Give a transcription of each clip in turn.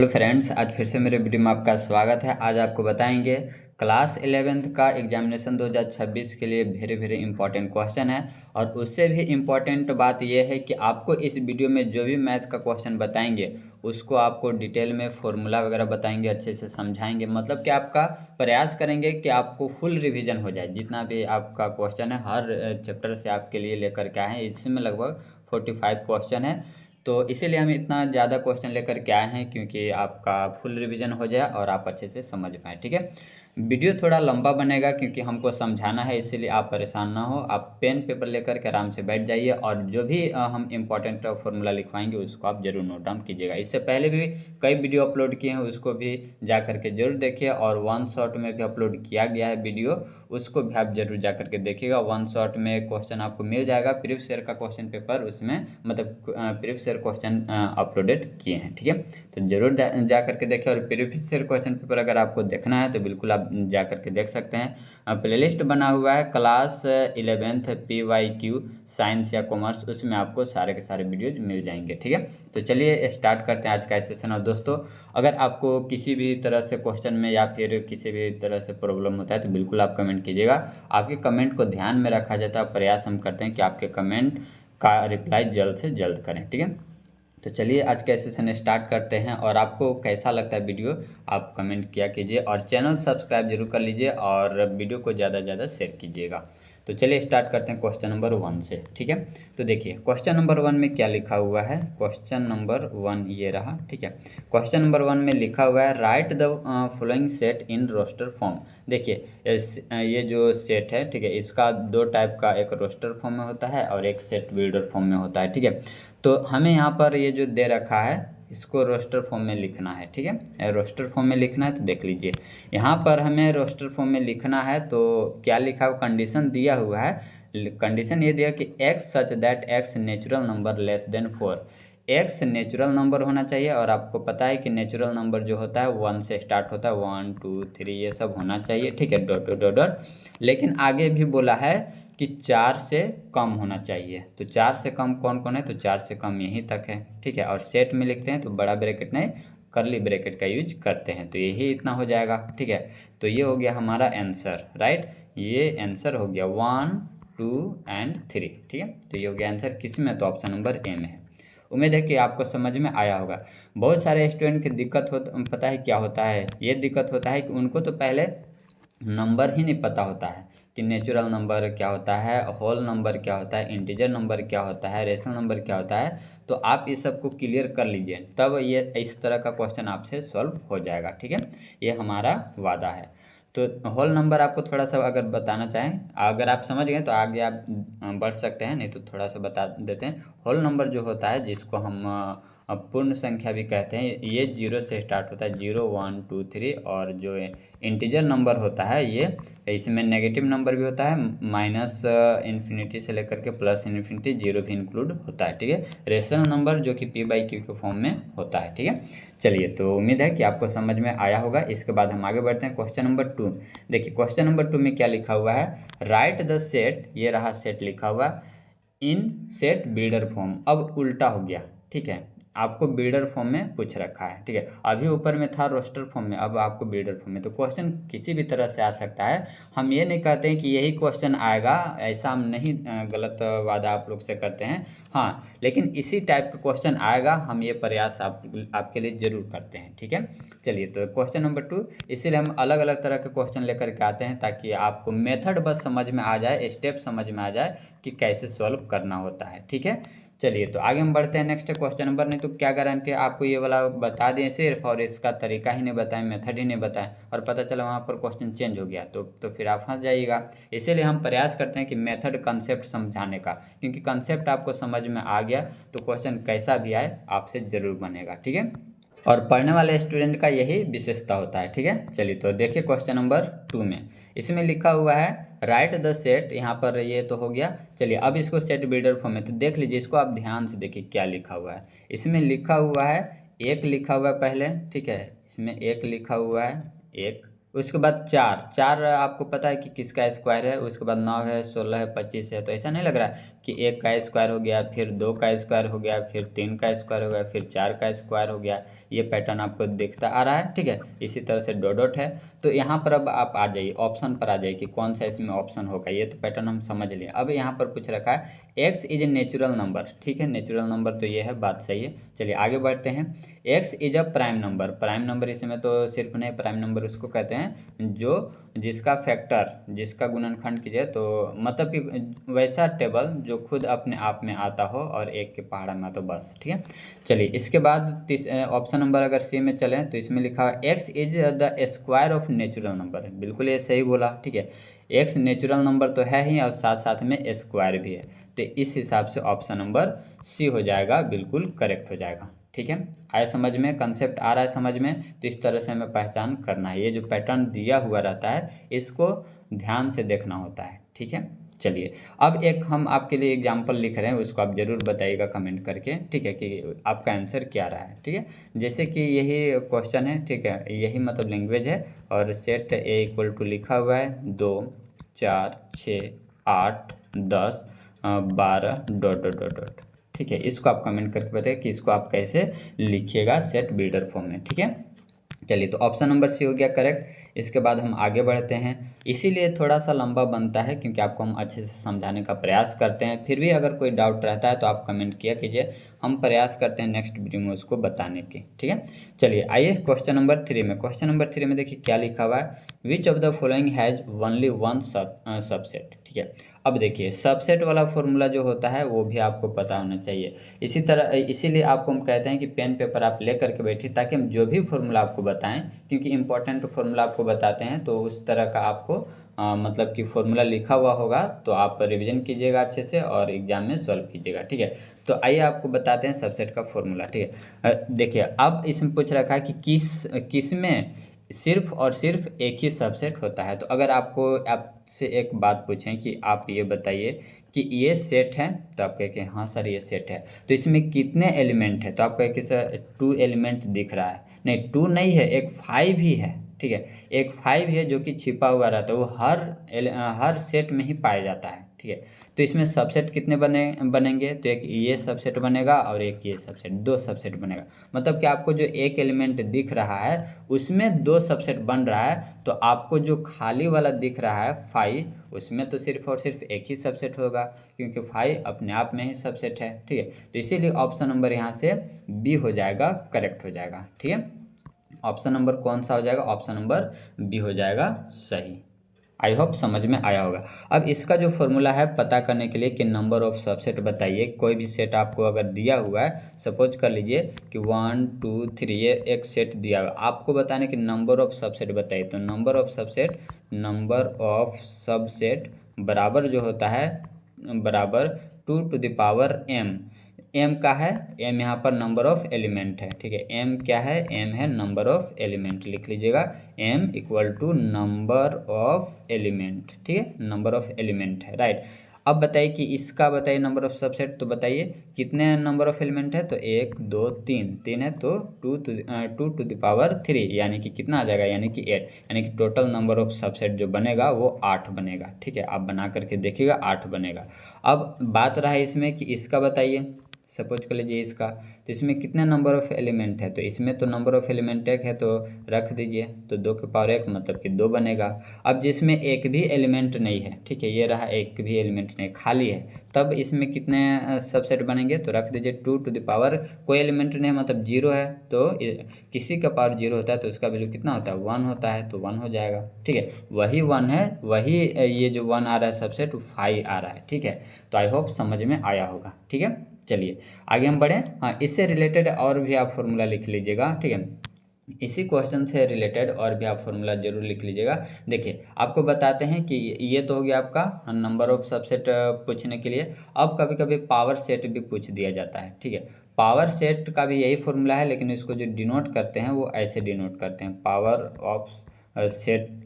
Hello friends, आज फिर से मेरे वीडियो में आपका स्वागत है। आज आपको बताएंगे क्लास 11th का एग्जामिनेशन 2026 के लिए वेरी वेरी इंपॉर्टेंट क्वेश्चन है। और उससे भी इम्पॉर्टेंट बात यह है कि आपको इस वीडियो में जो भी मैथ का क्वेश्चन बताएंगे उसको आपको डिटेल में फॉर्मूला वगैरह बताएंगे, अच्छे से समझाएंगे। मतलब कि आपका प्रयास करेंगे कि आपको फुल रिवीजन हो जाए। जितना भी आपका क्वेश्चन है हर चैप्टर से आपके लिए लेकर के आए हैं। इसमें लगभग 45 क्वेश्चन है, तो इसीलिए हम इतना ज़्यादा क्वेश्चन लेकर के आए हैं क्योंकि आपका फुल रिवीजन हो जाए और आप अच्छे से समझ पाएँ। ठीक है, वीडियो थोड़ा लंबा बनेगा क्योंकि हमको समझाना है, इसीलिए आप परेशान ना हो। आप पेन पेपर लेकर के आराम से बैठ जाइए और जो भी हम इम्पोर्टेंट फार्मूला लिखवाएंगे उसको आप ज़रूर नोट डाउन कीजिएगा। इससे पहले भी कई वीडियो अपलोड किए हैं, उसको भी जा करके जरूर देखिए। और वन शॉट में भी अपलोड किया गया है वीडियो, उसको भी आप जरूर जा करके देखिएगा। वन शॉट में क्वेश्चन आपको मिल जाएगा, प्रीवियस ईयर का क्वेश्चन पेपर उसमें, मतलब प्रीवियस ईयर क्वेश्चन अपलोडेड किए हैं। ठीक है, तो जरूर जा करके देखिए। और प्रीवियस ईयर क्वेश्चन पेपर अगर आपको देखना है तो बिल्कुल आप जा करके देख सकते हैं। प्लेलिस्ट बना हुआ है क्लास 11th PYQ साइंस या कॉमर्स, उसमें आपको सारे के सारे वीडियोज मिल जाएंगे। ठीक है, तो चलिए स्टार्ट करते हैं आज का सेशन। और दोस्तों, अगर आपको किसी भी तरह से क्वेश्चन में या फिर किसी भी तरह से प्रॉब्लम होता है तो बिल्कुल आप कमेंट कीजिएगा। आपके कमेंट को ध्यान में रखा जाता है, प्रयास हम करते हैं कि आपके कमेंट का रिप्लाई जल्द से जल्द करें। ठीक है, तो चलिए आज का सेशन स्टार्ट करते हैं। और आपको कैसा लगता है वीडियो आप कमेंट किया कीजिए और चैनल सब्सक्राइब जरूर कर लीजिए और वीडियो को ज़्यादा से ज़्यादा शेयर कीजिएगा। तो चलिए स्टार्ट करते हैं क्वेश्चन नंबर 1 से। ठीक है, तो देखिए क्वेश्चन नंबर 1 में क्या लिखा हुआ है। क्वेश्चन नंबर 1 ये रहा। ठीक है, क्वेश्चन नंबर 1 में लिखा हुआ है write the following set in roster form. देखिए ये जो सेट है, ठीक है, इसका दो टाइप का, एक रोस्टर फॉर्म में होता है और एक सेट बिल्डर फॉर्म में होता है। ठीक है, तो हमें यहाँ पर ये जो दे रखा है इसको रोस्टर फॉर्म में लिखना है। ठीक है, रोस्टर फॉर्म में लिखना है तो देख लीजिए यहाँ पर हमें रोस्टर फॉर्म में लिखना है। तो क्या लिखा हुआ, कंडीशन दिया हुआ है। कंडीशन ये दिया कि x such that x natural number less than 4। X natural number होना चाहिए और आपको पता है कि नेचुरल नंबर जो होता है 1 से स्टार्ट होता है, 1 2 3 ये सब होना चाहिए। ठीक है, डॉट डॉट डॉट डॉट। लेकिन आगे भी बोला है कि 4 से कम होना चाहिए। तो 4 से कम कौन कौन है, तो 4 से कम यहीं तक है। ठीक है, और सेट में लिखते हैं तो बड़ा ब्रैकेट नहीं करली ब्रैकेट का यूज करते हैं, तो यही इतना हो जाएगा। ठीक है, तो ये हो गया हमारा आंसर। राइट, ये आंसर हो गया 1 2 एंड 3। ठीक है, तो ये हो गया आंसर किस में, तो ऑप्शन नंबर ए में है। उम्मीद है कि आपको समझ में आया होगा। बहुत सारे स्टूडेंट की दिक्कत पता है क्या होता है, ये दिक्कत होता है कि उनको तो पहले नंबर ही नहीं पता होता है कि नेचुरल नंबर क्या होता है, होल नंबर क्या होता है, इंटीजर नंबर क्या होता है, रेशनल नंबर क्या होता है। तो आप इस सब को क्लियर कर लीजिए, तब ये इस तरह का क्वेश्चन आपसे सॉल्व हो जाएगा। ठीक है, ये हमारा वादा है। तो होल नंबर आपको थोड़ा सा अगर बताना चाहें, अगर आप समझ गए तो आगे आप बढ़ सकते हैं, नहीं तो थोड़ा सा बता देते हैं। होल नंबर जो होता है जिसको हम पूर्ण संख्या भी कहते हैं, ये 0 से स्टार्ट होता है, 0 1 2 3। और जो इंटीजर नंबर होता है ये, इसमें नेगेटिव नंबर भी होता है, माइनस इन्फिनिटी से लेकर के प्लस इन्फिनिटी, 0 भी इंक्लूड होता है। ठीक है, रेशनल नंबर जो कि p/q के फॉर्म में होता है। ठीक है, चलिए, तो उम्मीद है कि आपको समझ में आया होगा। इसके बाद हम आगे बढ़ते हैं क्वेश्चन नंबर 2। देखिए क्वेश्चन नंबर 2 में क्या लिखा हुआ है, राइट द सेट, ये रहा सेट लिखा हुआ, इन सेट बिल्डर फॉर्म। अब उल्टा हो गया। ठीक है, आपको बिल्डर फॉर्म में पूछ रखा है। ठीक है, अभी ऊपर में था रोस्टर फॉर्म में, अब आपको बिल्डर फॉर्म में। तो क्वेश्चन किसी भी तरह से आ सकता है। हम ये नहीं कहते हैं कि यही क्वेश्चन आएगा, ऐसा हम नहीं गलत वादा आप लोग से करते हैं। हाँ, लेकिन इसी टाइप का क्वेश्चन आएगा, हम ये प्रयास आपके लिए जरूर करते हैं। ठीक है, चलिए, तो क्वेश्चन नंबर 2, इसीलिए हम अलग अलग तरह के क्वेश्चन लेकर के आते हैं ताकि आपको मेथड बस समझ में आ जाए, स्टेप समझ में आ जाए कि कैसे सॉल्व करना होता है। ठीक है, चलिए, तो आगे हम बढ़ते हैं नेक्स्ट क्वेश्चन नंबर। नहीं तो क्या गारंटी है आपको ये वाला बता दें सिर्फ और इसका तरीका ही नहीं बताएं, मेथड ही नहीं बताएं, और पता चला वहाँ पर क्वेश्चन चेंज हो गया तो फिर आप फंस जाइएगा। इसीलिए हम प्रयास करते हैं कि मेथड कंसेप्ट समझाने का, क्योंकि कंसेप्ट आपको समझ में आ गया तो क्वेश्चन कैसा भी आए आपसे ज़रूर बनेगा। ठीक है, और पढ़ने वाले स्टूडेंट का यही विशेषता होता है। ठीक है, चलिए, तो देखिए क्वेश्चन नंबर 2 में इसमें लिखा हुआ है राइट द सेट। यहाँ पर ये तो हो गया। चलिए, अब इसको सेट बिल्डर फॉर्म में, तो देख लीजिए इसको आप ध्यान से देखिए क्या लिखा हुआ है। इसमें लिखा हुआ है एक लिखा हुआ है पहले। ठीक है, इसमें एक लिखा हुआ है, एक उसके बाद चार चार आपको पता है कि किसका स्क्वायर है। उसके बाद 9 है, 16 है, 25 है। तो ऐसा नहीं लग रहा है कि एक का स्क्वायर हो गया, फिर दो का स्क्वायर हो गया, फिर तीन का स्क्वायर हो गया, फिर चार का स्क्वायर हो गया। ये पैटर्न आपको दिखता आ रहा है, ठीक है। इसी तरह से डॉट डॉट है। तो यहाँ पर अब आप आ जाइए, ऑप्शन पर आ जाइए कि कौन सा इसमें ऑप्शन होगा। ये तो पैटर्न हम समझ लिए। अब यहाँ पर पूछ रखा है x is a natural number, ठीक है। नेचुरल नंबर तो ये है, बात सही है। चलिए आगे बढ़ते हैं। X is a prime number. Prime number इसमें तो सिर्फ नहीं, प्राइम नंबर उसको कहते हैं जो जिसका फैक्टर, जिसका गुणनखंड कीजिए तो मतलब कि वैसा टेबल जो खुद अपने आप में आता हो और एक के पहाड़ा में आता हो, बस, ठीक है। चलिए इसके बाद ऑप्शन नंबर अगर सी में चलें तो इसमें लिखा हुआ x is the square of natural number. बिल्कुल ये सही बोला, ठीक है। एक्स नेचुरल नंबर तो है ही और साथ साथ में स्क्वायर भी है। तो इस हिसाब से ऑप्शन नंबर सी हो जाएगा, बिल्कुल करेक्ट हो जाएगा, ठीक है। आया समझ में, कंसेप्ट आ रहा है समझ में। तो इस तरह से हमें पहचान करना है। ये जो पैटर्न दिया हुआ रहता है इसको ध्यान से देखना होता है, ठीक है। चलिए अब एक हम आपके लिए एग्जाम्पल लिख रहे हैं, उसको आप ज़रूर बताइएगा कमेंट करके, ठीक है, कि आपका आंसर क्या रहा है, ठीक है। जैसे कि यही क्वेश्चन है, ठीक है, यही मतलब लैंग्वेज है और सेट ए इक्वल टू लिखा हुआ है 2 4 6 8 10 12 डॉट डॉट डॉट डॉट, ठीक है। इसको आप कमेंट करके बताइए कि इसको आप कैसे लिखिएगा सेट बिल्डर फॉर्म में, ठीक है। चलिए तो ऑप्शन नंबर सी हो गया करेक्ट। इसके बाद हम आगे बढ़ते हैं। इसीलिए थोड़ा सा लंबा बनता है क्योंकि आपको हम अच्छे से समझाने का प्रयास करते हैं। फिर भी अगर कोई डाउट रहता है तो आप कमेंट किया कीजिए, हम प्रयास करते हैं नेक्स्ट वीडियो में उसको बताने की, ठीक है। चलिए आइए क्वेश्चन नंबर 3 में। क्वेश्चन नंबर 3 में देखिए क्या लिखा हुआ है, which of the following has only one subset, ठीक है। अब देखिए सबसेट वाला फॉर्मूला जो होता है वो भी आपको पता होना चाहिए। इसी तरह इसीलिए आपको हम कहते हैं कि पेन पेपर आप ले करके बैठिए ताकि हम जो भी फॉर्मूला आपको बताएं, क्योंकि इंपॉर्टेंट फॉर्मूला आपको बताते हैं तो उस तरह का आपको मतलब कि फॉर्मूला लिखा हुआ होगा तो आप रिवीजन कीजिएगा अच्छे से और एग्जाम में सॉल्व कीजिएगा, ठीक है। तो आइए आपको बताते हैं सबसेट का फॉर्मूला, ठीक है। देखिए अब इसमें पूछ रखा है कि किस में सिर्फ और सिर्फ एक ही सबसेट होता है। तो अगर आपको आपसे एक बात पूछें कि आप ये बताइए कि ये सेट है, तो आप कहें कि हाँ सर ये सेट है। तो इसमें कितने एलिमेंट है, तो आप कहें कि सर 2 एलिमेंट दिख रहा है। नहीं 2 नहीं है, एक 5 ही है, ठीक है। एक 5 है जो कि छिपा हुआ रहता है, वो हर सेट में ही पाया जाता है, ठीक है। तो इसमें सबसेट कितने बनेंगे, तो एक ये सबसेट बनेगा और एक ये सबसेट, 2 सबसेट बनेगा। मतलब कि आपको जो एक एलिमेंट दिख रहा है उसमें 2 सबसेट बन रहा है। तो आपको जो खाली वाला दिख रहा है 5, उसमें तो सिर्फ और सिर्फ एक ही सबसेट होगा क्योंकि 5 अपने आप में ही सबसेट है, ठीक है। तो इसीलिए ऑप्शन नंबर यहाँ से बी हो जाएगा, करेक्ट हो जाएगा, ठीक है। ऑप्शन नंबर कौन सा हो जाएगा, ऑप्शन नंबर बी हो जाएगा सही। आई होप समझ में आया होगा। अब इसका जो फॉर्मूला है पता करने के लिए कि नंबर ऑफ सबसेट बताइए। कोई भी सेट आपको अगर दिया हुआ है, सपोज कर लीजिए कि 1 2 3 ये एक सेट दिया हुआ है, आपको बताने कि नंबर ऑफ सबसेट बताइए। तो नंबर ऑफ सबसेट बराबर जो होता है बराबर 2 to the power m। M का है, एम यहाँ पर नंबर ऑफ एलिमेंट है, ठीक है। एम क्या है, एम है नंबर ऑफ एलिमेंट, लिख लीजिएगा M equal to number of element, ठीक है। नंबर ऑफ एलिमेंट है, राइट। अब बताइए कि इसका बताइए नंबर ऑफ सबसेट, तो बताइए कितने नंबर ऑफ एलिमेंट है, तो 1 2 3 3 है तो 2 टू द पावर 3 यानी कि कितना आ जाएगा, यानी कि 8, यानी कि टोटल नंबर ऑफ सबसेट जो बनेगा वो 8 बनेगा, ठीक है। आप बना करके देखिएगा 8 बनेगा। अब बात रहा इसमें कि इसका बताइए, सपोज कर लीजिए इसका, तो इसमें कितने नंबर ऑफ एलिमेंट है, तो इसमें तो नंबर ऑफ एलिमेंट एक है तो रख दीजिए, तो 2 के पावर 1 मतलब कि 2 बनेगा। अब जिसमें एक भी एलिमेंट नहीं है, ठीक है, ये रहा एक भी एलिमेंट नहीं खाली है, तब इसमें कितने सबसेट बनेंगे, तो रख दीजिए 2 टू द पावर, कोई एलिमेंट नहीं मतलब 0 है तो किसी का पावर 0 होता है तो उसका वैल्यू कितना होता है 1 होता है, तो 1 हो जाएगा, ठीक है। वही 1 है, वही ये जो 1 आ रहा है सबसेट 5 आ रहा है, ठीक है। तो आई होप समझ में आया होगा, ठीक है। चलिए आगे हम बढ़ें। हाँ इससे रिलेटेड और भी आप फॉर्मूला लिख लीजिएगा, ठीक है। इसी क्वेश्चन से रिलेटेड और भी आप फॉर्मूला जरूर लिख लीजिएगा। देखिए आपको बताते हैं कि ये तो हो गया आपका नंबर ऑफ सबसेट पूछने के लिए। अब कभी कभी पावर सेट भी पूछ दिया जाता है, ठीक है। पावर सेट का भी यही फॉर्मूला है लेकिन इसको जो डिनोट करते हैं वो ऐसे डिनोट करते हैं, पावर ऑफ सेट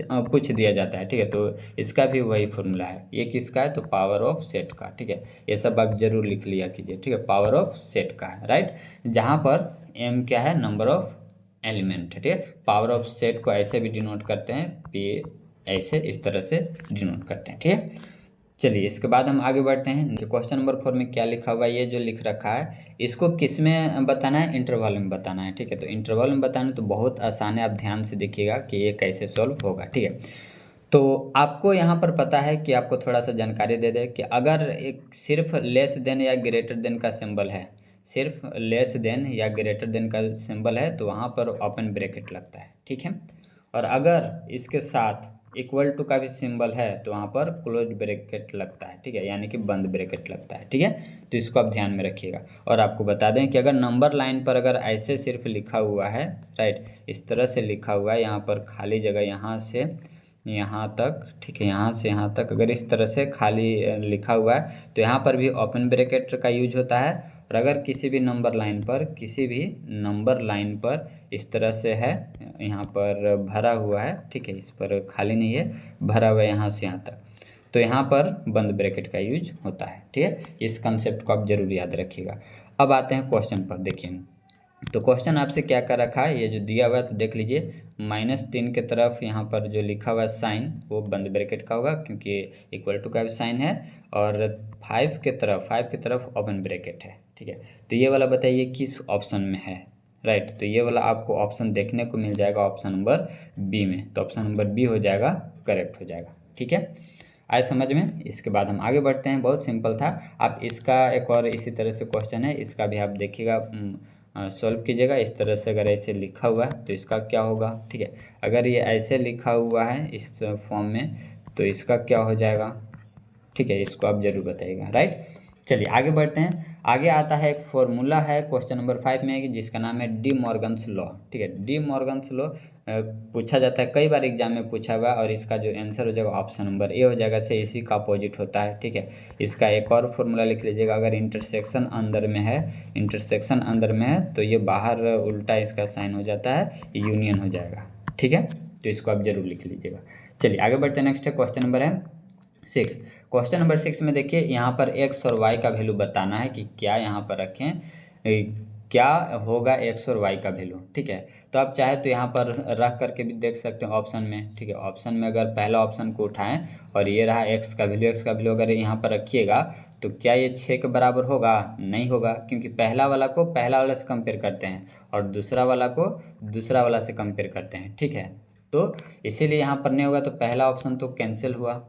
पूछ दिया जाता है, ठीक है। तो इसका भी वही फॉर्मूला है, ये किसका है, तो पावर ऑफ सेट का, ठीक है। ये सब आप जरूर लिख लिया कीजिए, ठीक है। पावर ऑफ सेट का है, राइट, जहाँ पर m क्या है, नंबर ऑफ एलिमेंट है, ठीक है। पावर ऑफ सेट को ऐसे भी डिनोट करते हैं, पी ऐसे इस तरह से डिनोट करते हैं, ठीक है। चलिए इसके बाद हम आगे बढ़ते हैं। क्वेश्चन नंबर 4 में क्या लिखा हुआ है, ये जो लिख रखा है इसको किस में बताना है, इंटरवल में बताना है, ठीक है। तो इंटरवल में बताना तो बहुत आसान है, आप ध्यान से देखिएगा कि ये कैसे सॉल्व होगा, ठीक है। तो आपको यहाँ पर पता है कि आपको थोड़ा सा जानकारी दे दे कि अगर एक सिर्फ लेस देन या ग्रेटर देन का सिंबल है, सिर्फ लेस देन या ग्रेटर देन का सिंबल है तो वहाँ पर ओपन ब्रैकेट लगता है, ठीक है। और अगर इसके साथ इक्वल टू का भी सिंबल है तो वहाँ पर क्लोज ब्रैकेट लगता है, ठीक है, यानी कि बंद ब्रैकेट लगता है, ठीक है। तो इसको आप ध्यान में रखिएगा। और आपको बता दें कि अगर नंबर लाइन पर अगर ऐसे सिर्फ लिखा हुआ है, राइट, इस तरह से लिखा हुआ है, यहाँ पर खाली जगह यहाँ से यहाँ तक, ठीक है, यहाँ से यहाँ तक अगर इस तरह से खाली लिखा हुआ है तो यहाँ पर भी ओपन ब्रैकेट का यूज होता है। और अगर किसी भी नंबर लाइन पर, किसी भी नंबर लाइन पर इस तरह से है, यहाँ पर भरा हुआ है, ठीक है, इस पर खाली नहीं है, भरा हुआ है यहाँ से यहाँ तक, तो यहाँ पर बंद ब्रैकेट का यूज होता है, ठीक है। इस कंसेप्ट को आप जरूर याद रखिएगा। अब आते हैं क्वेश्चन पर, देखिए तो क्वेश्चन आपसे क्या कर रखा है, ये जो दिया हुआ है तो देख लीजिए, -3 के तरफ यहाँ पर जो लिखा हुआ है साइन वो बंद ब्रैकेट का होगा क्योंकि इक्वल टू का भी साइन है, और 5 के तरफ ओपन ब्रैकेट है, ठीक है। तो ये वाला बताइए किस ऑप्शन में है, राइट। तो ये वाला आपको ऑप्शन देखने को मिल जाएगा ऑप्शन नंबर बी में, तो ऑप्शन नंबर बी हो जाएगा, करेक्ट हो जाएगा, ठीक है। आए समझ में। इसके बाद हम आगे बढ़ते हैं, बहुत सिंपल था। आप इसका एक और इसी तरह से क्वेश्चन है, इसका भी आप देखिएगा, सॉल्व कीजिएगा। इस तरह से अगर ऐसे लिखा हुआ है तो इसका क्या होगा, ठीक है। अगर ये ऐसे लिखा हुआ है इस फॉर्म में तो इसका क्या हो जाएगा, ठीक है, इसको आप जरूर बताइएगा, राइट। चलिए आगे बढ़ते हैं। आगे आता है एक फॉर्मूला है क्वेश्चन नंबर 5 में जिसका नाम है डी मॉर्गन्स लॉ, ठीक है। डी मॉर्गन्स लॉ पूछा जाता है, कई बार एग्जाम में पूछा हुआ, और इसका जो आंसर हो जाएगा ऑप्शन नंबर ए हो जाएगा, से इसी का अपोजिट होता है, ठीक है। इसका एक और फॉर्मूला लिख लीजिएगा, अगर इंटरसेक्शन अंदर में है, इंटरसेक्शन अंदर में है तो ये बाहर उल्टा इसका साइन हो जाता है, यूनियन हो जाएगा, ठीक है। तो इसको आप जरूर लिख लीजिएगा। चलिए आगे बढ़ते हैं। नेक्स्ट है क्वेश्चन नंबर है 6। क्वेश्चन नंबर 6 में देखिए यहाँ पर एक्स और वाई का वैल्यू बताना है कि क्या यहाँ पर रखें, क्या होगा एक्स और वाई का वैल्यू, ठीक है। तो आप चाहे तो यहाँ पर रख करके भी देख सकते हैं ऑप्शन में, ठीक है। ऑप्शन में अगर पहला ऑप्शन को उठाएं और ये रहा एक्स का वैल्यू अगर यहाँ पर रखिएगा तो क्या ये 6 के बराबर होगा, नहीं होगा, क्योंकि पहला वाला को पहला वाला से कंपेयर करते हैं और दूसरा वाला को दूसरा वाला से कंपेयर करते हैं, ठीक है। तो इसीलिए यहाँ पर नहीं होगा, तो पहला ऑप्शन तो कैंसिल हुआ।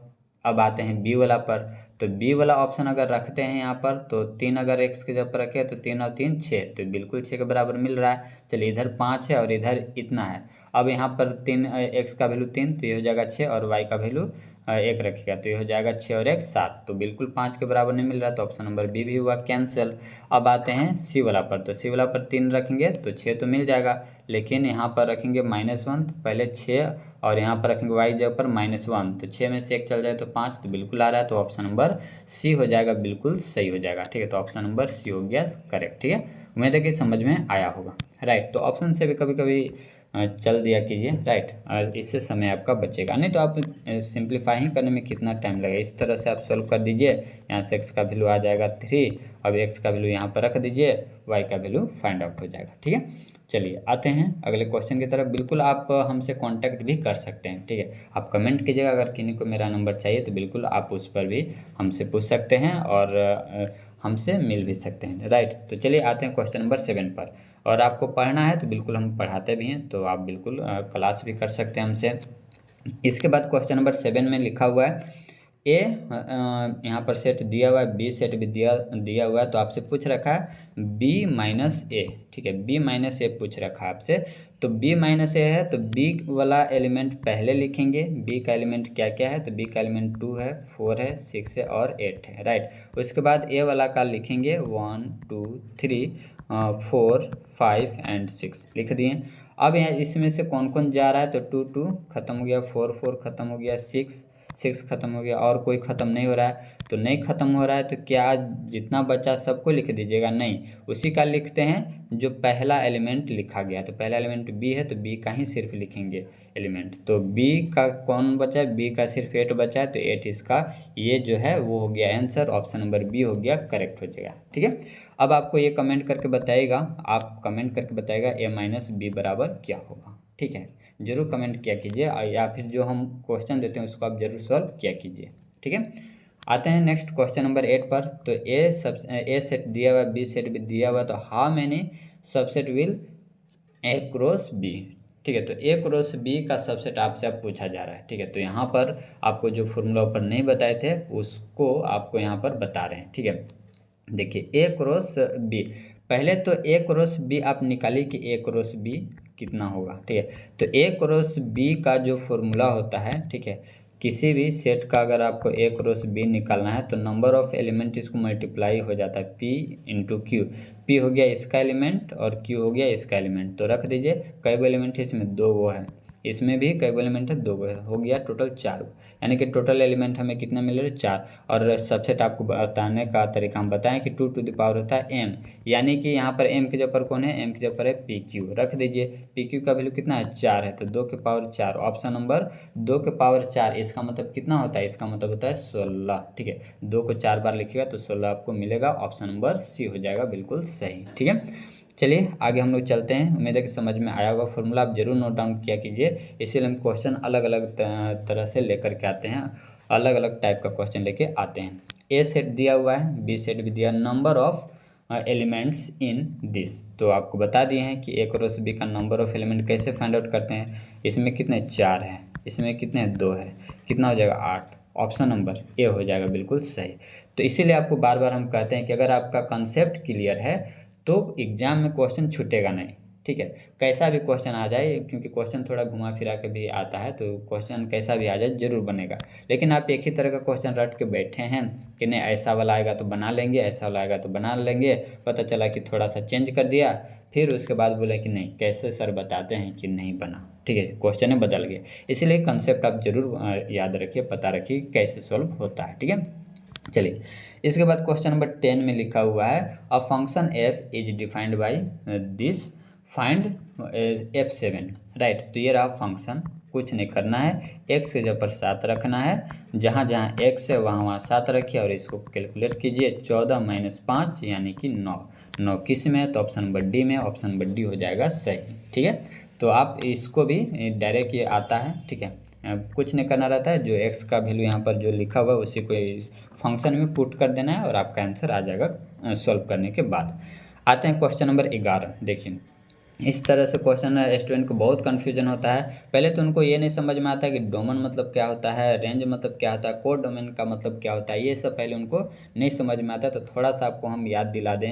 अब आते हैं बी वाला पर, तो बी वाला ऑप्शन अगर रखते हैं यहाँ पर तो 3 अगर एक्स के जगह पर रखे तो 3 और 3 6, तो बिल्कुल 6 के बराबर मिल रहा है। चलिए इधर 5 है और इधर इतना है। अब यहाँ पर 3 एक्स का वैल्यू 3 तो ये हो जाएगा 6, और वाई का वैल्यू 1 रखेगा तो ये हो जाएगा 6 और 1 7, तो बिल्कुल 5 के बराबर नहीं मिल रहा, तो ऑप्शन नंबर बी भी हुआ कैंसिल। अब आते हैं सी वाला पर, तो सी वाला पर 3 रखेंगे तो 6 तो मिल जाएगा, लेकिन यहाँ पर रखेंगे -1 तो पहले 6, और यहाँ पर रखेंगे वाई जगह पर -1, तो 6 में से 1 चल जाए तो 5, तो बिल्कुल आ रहा है, तो ऑप्शन नंबर सी हो जाएगा, बिल्कुल सही हो जाएगा, ठीक है। तो ऑप्शन नंबर सी हो गया करेक्ट, ठीक है। उम्मीद है कि समझ में आया होगा, राइट। तो ऑप्शन से भी कभी कभी चल दिया कीजिए, राइट, इससे समय आपका बचेगा, नहीं तो आप सिंप्लीफाई ही करने में कितना टाइम लगेगा। इस तरह से आप सॉल्व कर दीजिए, यहाँ से एक्स का वैल्यू आ जाएगा 3, अब एक्स का वैल्यू यहाँ पर रख दीजिए, वाई का वैल्यू फाइंड आउट हो जाएगा, ठीक है। चलिए आते हैं अगले क्वेश्चन की तरफ। बिल्कुल आप हमसे कांटेक्ट भी कर सकते हैं, ठीक है। आप कमेंट कीजिएगा, अगर किसी को मेरा नंबर चाहिए तो बिल्कुल आप उस पर भी हमसे पूछ सकते हैं और हमसे मिल भी सकते हैं, राइट। तो चलिए आते हैं क्वेश्चन नंबर 7 पर, और आपको पढ़ना है तो बिल्कुल हम पढ़ाते भी हैं, तो आप बिल्कुल क्लास भी कर सकते हैं हमसे। इसके बाद क्वेश्चन नंबर 7 में लिखा हुआ है ए, यहाँ पर सेट दिया हुआ है, बी सेट भी दिया हुआ है, तो आपसे पूछ रखा है B-A, ठीक है, B-A पूछ रखा है आपसे। तो B-A है तो B वाला एलिमेंट पहले लिखेंगे। B का एलिमेंट क्या क्या है, तो B का एलिमेंट 2 है, 4 है, 6 है और 8 है, राइट। उसके बाद ए वाला का लिखेंगे 1 2 3 4 5 एंड 6 लिख दिए। अब यहाँ इसमें से कौन कौन जा रहा है, तो 2 2 खत्म हो गया, 4 4 खत्म हो गया, 6 6 ख़त्म हो गया, और कोई ख़त्म नहीं हो रहा है, तो नहीं ख़त्म हो रहा है तो क्या जितना बचा सबको लिख दीजिएगा? नहीं, उसी का लिखते हैं जो पहला एलिमेंट लिखा गया। तो पहला एलिमेंट बी है तो बी का ही सिर्फ लिखेंगे एलिमेंट। तो बी का कौन बचा है? बी का सिर्फ 8 बचा है, तो 8 इसका ये जो है वो हो गया आंसर, ऑप्शन नंबर बी हो गया करेक्ट हो जाएगा। ठीक है, अब आपको ये कमेंट करके बताइएगा, आप कमेंट करके बताइएगा ए माइनस बी बराबर क्या होगा। ठीक है, जरूर कमेंट किया कीजिए, या फिर जो हम क्वेश्चन देते हैं उसको आप जरूर सॉल्व किया कीजिए। ठीक है, आते हैं नेक्स्ट क्वेश्चन नंबर 8 पर। तो ए सेट दिया हुआ है, बी सेट भी दिया हुआ है, तो how many subset will A cross B? ठीक है, तो ए क्रॉस बी का सबसेट आपसे अब पूछा जा रहा है। ठीक है, तो यहाँ पर आपको जो फॉर्मूला ऊपर नहीं बताए थे उसको आपको यहाँ पर बता रहे हैं। ठीक है, देखिए ए क्रॉस बी, पहले तो ए क्रॉस बी आप निकालिए कि ए क्रॉस बी कितना होगा। ठीक है, तो ए क्रॉस बी का जो फॉर्मूला होता है, ठीक है, किसी भी सेट का अगर आपको ए क्रॉस बी निकालना है तो नंबर ऑफ एलिमेंट इसको मल्टीप्लाई हो जाता है, पी इंटू क्यू। पी हो गया इसका एलिमेंट और क्यू हो गया इसका एलिमेंट, तो रख दीजिए कई गो एलिमेंट है इसमें? 2 गो है, इसमें भी कई गो एलिमेंट है? 2 गो है, हो गया टोटल 4 गो, यानी कि टोटल एलिमेंट हमें कितना मिले? 4। और सबसेट आपको बताने का तरीका हम बताएं कि 2 टू द पावर होता है m, यानी कि यहाँ पर m के जगह पर कौन है? m के जगह पर है पी क्यू, रख दीजिए। पी क्यू का वैल्यू कितना है? 4 है, तो 2 के पावर 4, ऑप्शन नंबर 2 के पावर 4, इसका मतलब कितना होता है? इसका मतलब होता है 16। ठीक है, 2 को 4 बार लिखिएगा तो 16 आपको मिलेगा, ऑप्शन नंबर सी हो जाएगा बिल्कुल सही। ठीक है, चलिए आगे हम लोग चलते हैं। उम्मीद है कि समझ में आया होगा, फॉर्मूला आप जरूर नोट डाउन किया कीजिए, इसीलिए हम क्वेश्चन अलग अलग तरह से लेकर के आते हैं, अलग अलग टाइप का क्वेश्चन लेके आते हैं। ए सेट दिया हुआ है, बी सेट भी दिया, number of elements in this, तो आपको बता दिए हैं कि ए क्रॉस बी का नंबर ऑफ एलिमेंट कैसे फाइंड आउट करते हैं। इसमें कितने? 4 है, इसमें कितने? 2 है, कितना हो जाएगा? 8, ऑप्शन नंबर ए हो जाएगा बिल्कुल सही। तो इसीलिए आपको बार बार हम कहते हैं कि अगर आपका कंसेप्ट क्लियर है तो एग्जाम में क्वेश्चन छूटेगा नहीं। ठीक है, कैसा भी क्वेश्चन आ जाए, क्योंकि क्वेश्चन थोड़ा घुमा फिरा के भी आता है, तो क्वेश्चन कैसा भी आ जाए जरूर बनेगा। लेकिन आप एक ही तरह का क्वेश्चन रट के बैठे हैं कि नहीं ऐसा वाला आएगा तो बना लेंगे, ऐसा वाला आएगा तो बना लेंगे, पता चला कि थोड़ा सा चेंज कर दिया, फिर उसके बाद बोले कि नहीं कैसे सर बताते हैं कि नहीं बना। ठीक है, क्वेश्चन बदल गया, इसीलिए कंसेप्ट आप जरूर याद रखिए, पता रखिए कैसे सॉल्व होता है। ठीक है, चलिए इसके बाद क्वेश्चन नंबर 10 में लिखा हुआ है a function F is defined by this, find f7। Right, तो ये रहा फंक्शन, कुछ नहीं करना है, x के जगह पर 7 रखना है, जहाँ जहाँ x है वहाँ वहाँ 7 रखिए और इसको कैलकुलेट कीजिए। 14 माइनस 5 यानी कि 9। 9 किस में है? तो ऑप्शन नंबर डी में, ऑप्शन नंबर डी हो जाएगा सही। ठीक है, तो आप इसको भी डायरेक्ट ये आता है। ठीक है, कुछ नहीं करना रहता है, जो x का वैल्यू यहाँ पर जो लिखा हुआ है उसी को फंक्शन में पुट कर देना है और आपका आंसर आ जाएगा सॉल्व करने के बाद। आते हैं क्वेश्चन नंबर 11। देखिए इस तरह से क्वेश्चन स्टूडेंट को बहुत कन्फ्यूजन होता है। पहले तो उनको ये नहीं समझ में आता है कि डोमेन मतलब क्या होता है, रेंज मतलब क्या होता है, कोड डोमेन का मतलब क्या होता है, ये सब पहले उनको नहीं समझ में आता है। तो थोड़ा सा आपको हम याद दिला दें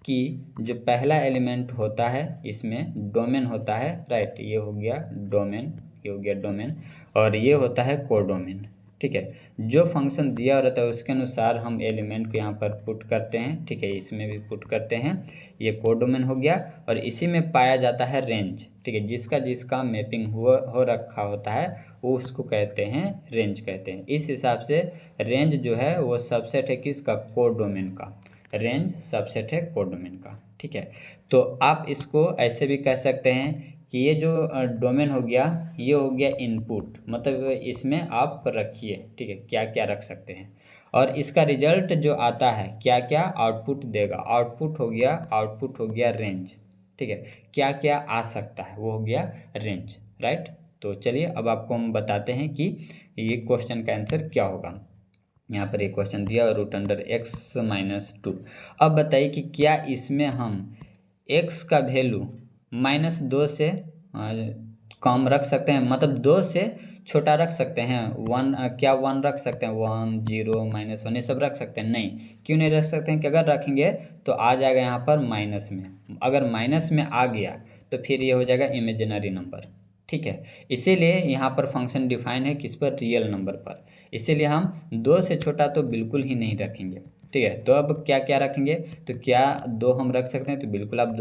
कि जो पहला एलिमेंट होता है इसमें डोमेन होता है। राइट, ये हो गया डोमेन, ये हो गया डोमेन, और ये होता है कोडोमेन। ठीक है, जो फंक्शन दिया रहता है उसके अनुसार हम एलिमेंट को यहाँ पर पुट करते हैं। ठीक है, इसमें भी पुट करते हैं, ये कोडोमेन हो गया, और इसी में पाया जाता है रेंज। ठीक है, जिसका जिसका मैपिंग हो रखा होता है वो उसको कहते हैं रेंज कहते हैं। इस हिसाब से रेंज जो है वो सबसेट है किसका? कोडोमेन का। रेंज सबसेट है कोडोमेन का। ठीक है, तो आप इसको ऐसे भी कह सकते हैं कि ये जो डोमेन हो गया ये हो गया इनपुट, मतलब इसमें आप रखिए। ठीक है, क्या क्या रख सकते हैं, और इसका रिजल्ट जो आता है क्या क्या आउटपुट देगा, आउटपुट हो गया रेंज। ठीक है, क्या क्या आ सकता है वो हो गया रेंज। राइट, तो चलिए अब आपको हम बताते हैं कि ये क्वेश्चन का आंसर क्या होगा। यहाँ पर एक क्वेश्चन दिया रूट अंडर x-2। अब बताइए कि क्या इसमें हम x का वैल्यू -2 से कम रख सकते हैं, मतलब 2 से छोटा रख सकते हैं। 1 क्या 1 रख सकते हैं? 1 0 -1 ये सब रख सकते हैं? नहीं, क्यों नहीं रख सकते हैं कि अगर रखेंगे तो आ जाएगा यहाँ पर माइनस में। अगर माइनस में आ गया तो फिर ये हो जाएगा इमेजिनरी नंबर। ठीक है, इसीलिए यहाँ पर फंक्शन डिफाइन है किस पर? रियल नंबर पर। इसीलिए हम 2 से छोटा तो बिल्कुल ही नहीं रखेंगे। ठीक है, तो अब क्या क्या रखेंगे? तो क्या 2 हम रख सकते हैं? तो बिल्कुल आप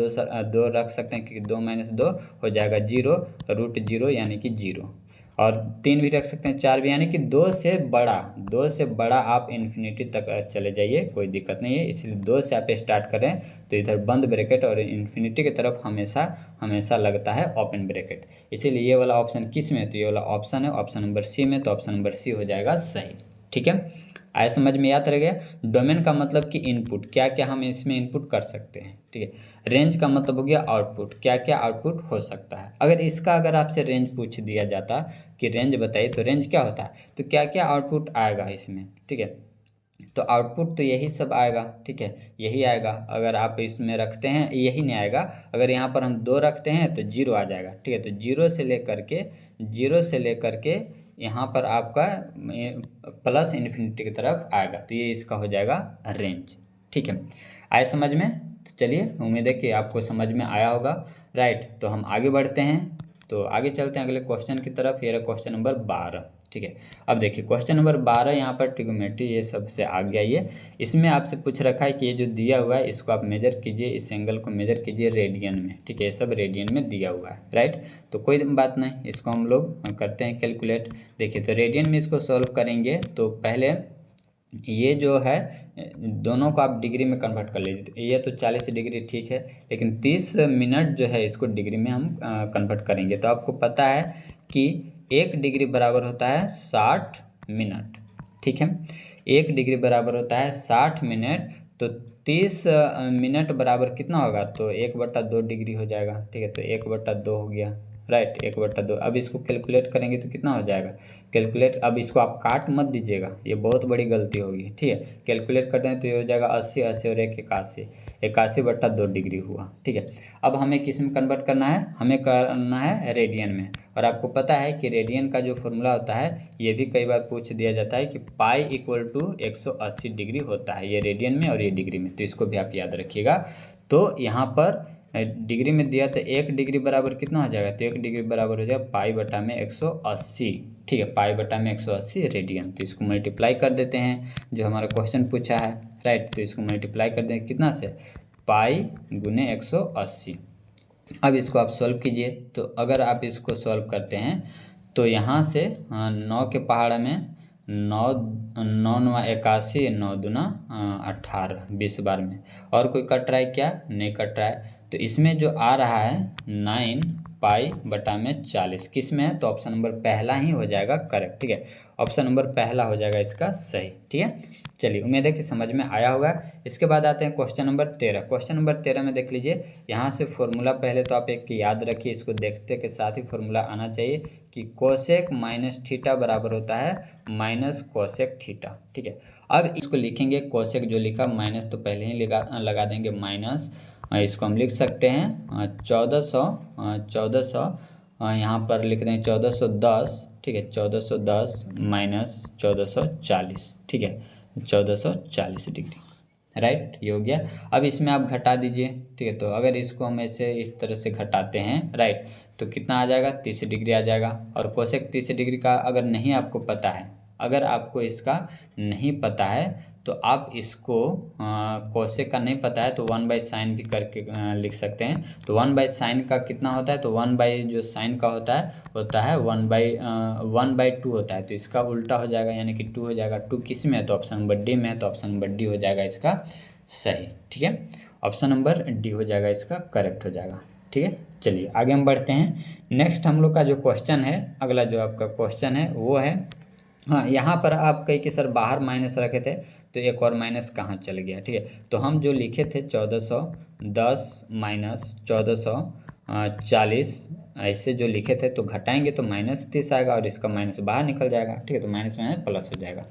2 रख सकते हैं, क्योंकि 2 - 2 हो जाएगा 0, रूट 0 यानी कि 0। और 3 भी रख सकते हैं, 4 भी, यानी कि 2 से बड़ा आप इन्फिनिटी तक चले जाइए, कोई दिक्कत नहीं है। इसलिए 2 से आप स्टार्ट करें तो इधर बंद ब्रैकेट और इन्फिनिटी की तरफ हमेशा हमेशा लगता है ओपन ब्रैकेट। इसीलिए ये वाला ऑप्शन किस में है, तो ये वाला ऑप्शन है ऑप्शन नंबर सी में, तो ऑप्शन नंबर सी हो जाएगा सही। ठीक है, आया समझ में, याद रह गया। डोमेन का मतलब कि इनपुट, क्या क्या हम इसमें इनपुट कर सकते हैं। ठीक है, रेंज का मतलब हो गया आउटपुट, क्या क्या आउटपुट हो सकता है। अगर आपसे रेंज पूछ दिया जाता कि रेंज बताइए, तो रेंज क्या होता है, तो क्या क्या आउटपुट आएगा इसमें। ठीक है, तो आउटपुट तो यही सब आएगा। ठीक है, यही आएगा। अगर आप इसमें रखते हैं यही नहीं आएगा। अगर यहाँ पर हम 2 रखते हैं तो 0 आ जाएगा। ठीक है, तो जीरो से लेकर के यहाँ पर आपका प्लस इन्फिनिटी की तरफ आएगा, तो ये इसका हो जाएगा रेंज। ठीक है, आए समझ में। तो चलिए, उम्मीद है कि आपको समझ में आया होगा। राइट, तो हम आगे बढ़ते हैं, तो आगे चलते हैं अगले क्वेश्चन की तरफ। ये रहा क्वेश्चन नंबर 12। ठीक है, अब देखिए क्वेश्चन नंबर 12, यहाँ पर ट्रिग्नोमेट्री ये सबसे आ गया। ये इसमें आपसे पूछ रखा है कि ये जो दिया हुआ है इसको आप मेजर कीजिए, इस एंगल को मेजर कीजिए रेडियन में। ठीक है, ये सब रेडियन में दिया हुआ है। राइट, तो कोई बात नहीं, इसको हम लोग करते हैं कैलकुलेट। देखिए, तो रेडियन में इसको सॉल्व करेंगे तो पहले ये जो है दोनों को आप डिग्री में कन्वर्ट कर लीजिए। ये तो 40 डिग्री ठीक है, लेकिन 30 मिनट जो है इसको डिग्री में हम कन्वर्ट करेंगे। तो आपको पता है कि 1 डिग्री बराबर होता है 60 मिनट। ठीक है, 1 डिग्री बराबर होता है 60 मिनट, तो 30 मिनट बराबर कितना होगा, तो 1/2 डिग्री हो जाएगा। ठीक है, तो 1/2 हो गया। राइट, 1/2। अब इसको कैलकुलेट करेंगे तो कितना हो जाएगा, कैलकुलेट, अब इसको आप काट मत दीजिएगा, ये बहुत बड़ी गलती होगी। ठीक है, कैलकुलेट करते हैं तो ये हो जाएगा 80, 80 और 1 81, 81/2 डिग्री हुआ। ठीक है, अब हमें किस में कन्वर्ट करना है, हमें करना है रेडियन में। और आपको पता है कि रेडियन का जो फॉर्मूला होता है, ये भी कई बार पूछ दिया जाता है कि पाई इक्वल टू 180 डिग्री होता है, ये रेडियन में और ये डिग्री में, तो इसको भी आप याद रखिएगा। तो यहाँ पर डिग्री में दिया तो 1 डिग्री बराबर कितना हो जाएगा, तो 1 डिग्री बराबर हो जाएगा पाई बटा में 180। ठीक है, पाई बटा में 180 रेडियन। तो इसको मल्टीप्लाई कर देते हैं, जो हमारा क्वेश्चन पूछा है। राइट, तो इसको मल्टीप्लाई कर दें कितना से, पाई गुने 180। अब इसको आप सॉल्व कीजिए, तो अगर आप इसको सॉल्व करते हैं तो यहाँ से 9 के पहाड़ में 9 9 9 81, 9 दूना 18, 20 बार में। और कोई कट रहा है क्या, नहीं कट रहा है। तो इसमें जो आ रहा है 9 पाई बटा में 40 किस में है, तो ऑप्शन नंबर पहला ही हो जाएगा करेक्ट। ठीक है, ऑप्शन नंबर पहला हो जाएगा इसका सही। ठीक है, चलिए, उम्मीद है कि समझ में आया होगा। इसके बाद आते हैं क्वेश्चन नंबर 13। क्वेश्चन नंबर 13 में देख लीजिए, यहाँ से फॉर्मूला पहले तो आप एक याद रखिए, इसको देखते के साथ ही फॉर्मूला आना चाहिए कि कोसेक माइनस थीटा बराबर होता है माइनस कोसेक थीटा। ठीक है, अब इसको लिखेंगे, कोसेक जो लिखा माइनस तो पहले ही लगा देंगे माइनस, इसको हम लिख सकते हैं 1400 यहाँ पर लिख दें 1410। ठीक है, 1410 माइनस 1440। ठीक है, 1440 डिग्री। राइट, ये हो गया। अब इसमें आप घटा दीजिए। ठीक है, तो अगर इसको हम ऐसे इस तरह से घटाते हैं, राइट, तो कितना आ जाएगा, 30 डिग्री आ जाएगा। और कोसेक 30 डिग्री का अगर नहीं आपको पता है, अगर आपको इसका नहीं पता है तो आप इसको कोसेक का नहीं पता है तो 1/sin भी करके लिख सकते हैं। तो 1/sin का कितना होता है, तो 1 जो साइन का होता है 1/2 होता है। तो इसका उल्टा हो जाएगा, यानी कि 2 हो जाएगा। 2 किस में है, तो ऑप्शन नंबर डी में है, तो ऑप्शन नंबर डी हो जाएगा इसका सही। ठीक है, ऑप्शन नंबर डी हो जाएगा इसका करेक्ट हो जाएगा। ठीक है, चलिए आगे हम बढ़ते हैं। नेक्स्ट हम लोग का जो क्वेश्चन है, अगला जो आपका क्वेश्चन है वो है, हाँ, यहाँ पर आप कहीं कि सर बाहर माइनस रखे थे तो एक और माइनस कहाँ चल गया। ठीक है, तो हम जो लिखे थे 1410 माइनस 1440 ऐसे जो लिखे थे, तो घटाएंगे तो -30 आएगा और इसका माइनस बाहर निकल जाएगा। ठीक है, तो माइनस माइनस प्लस हो जाएगा।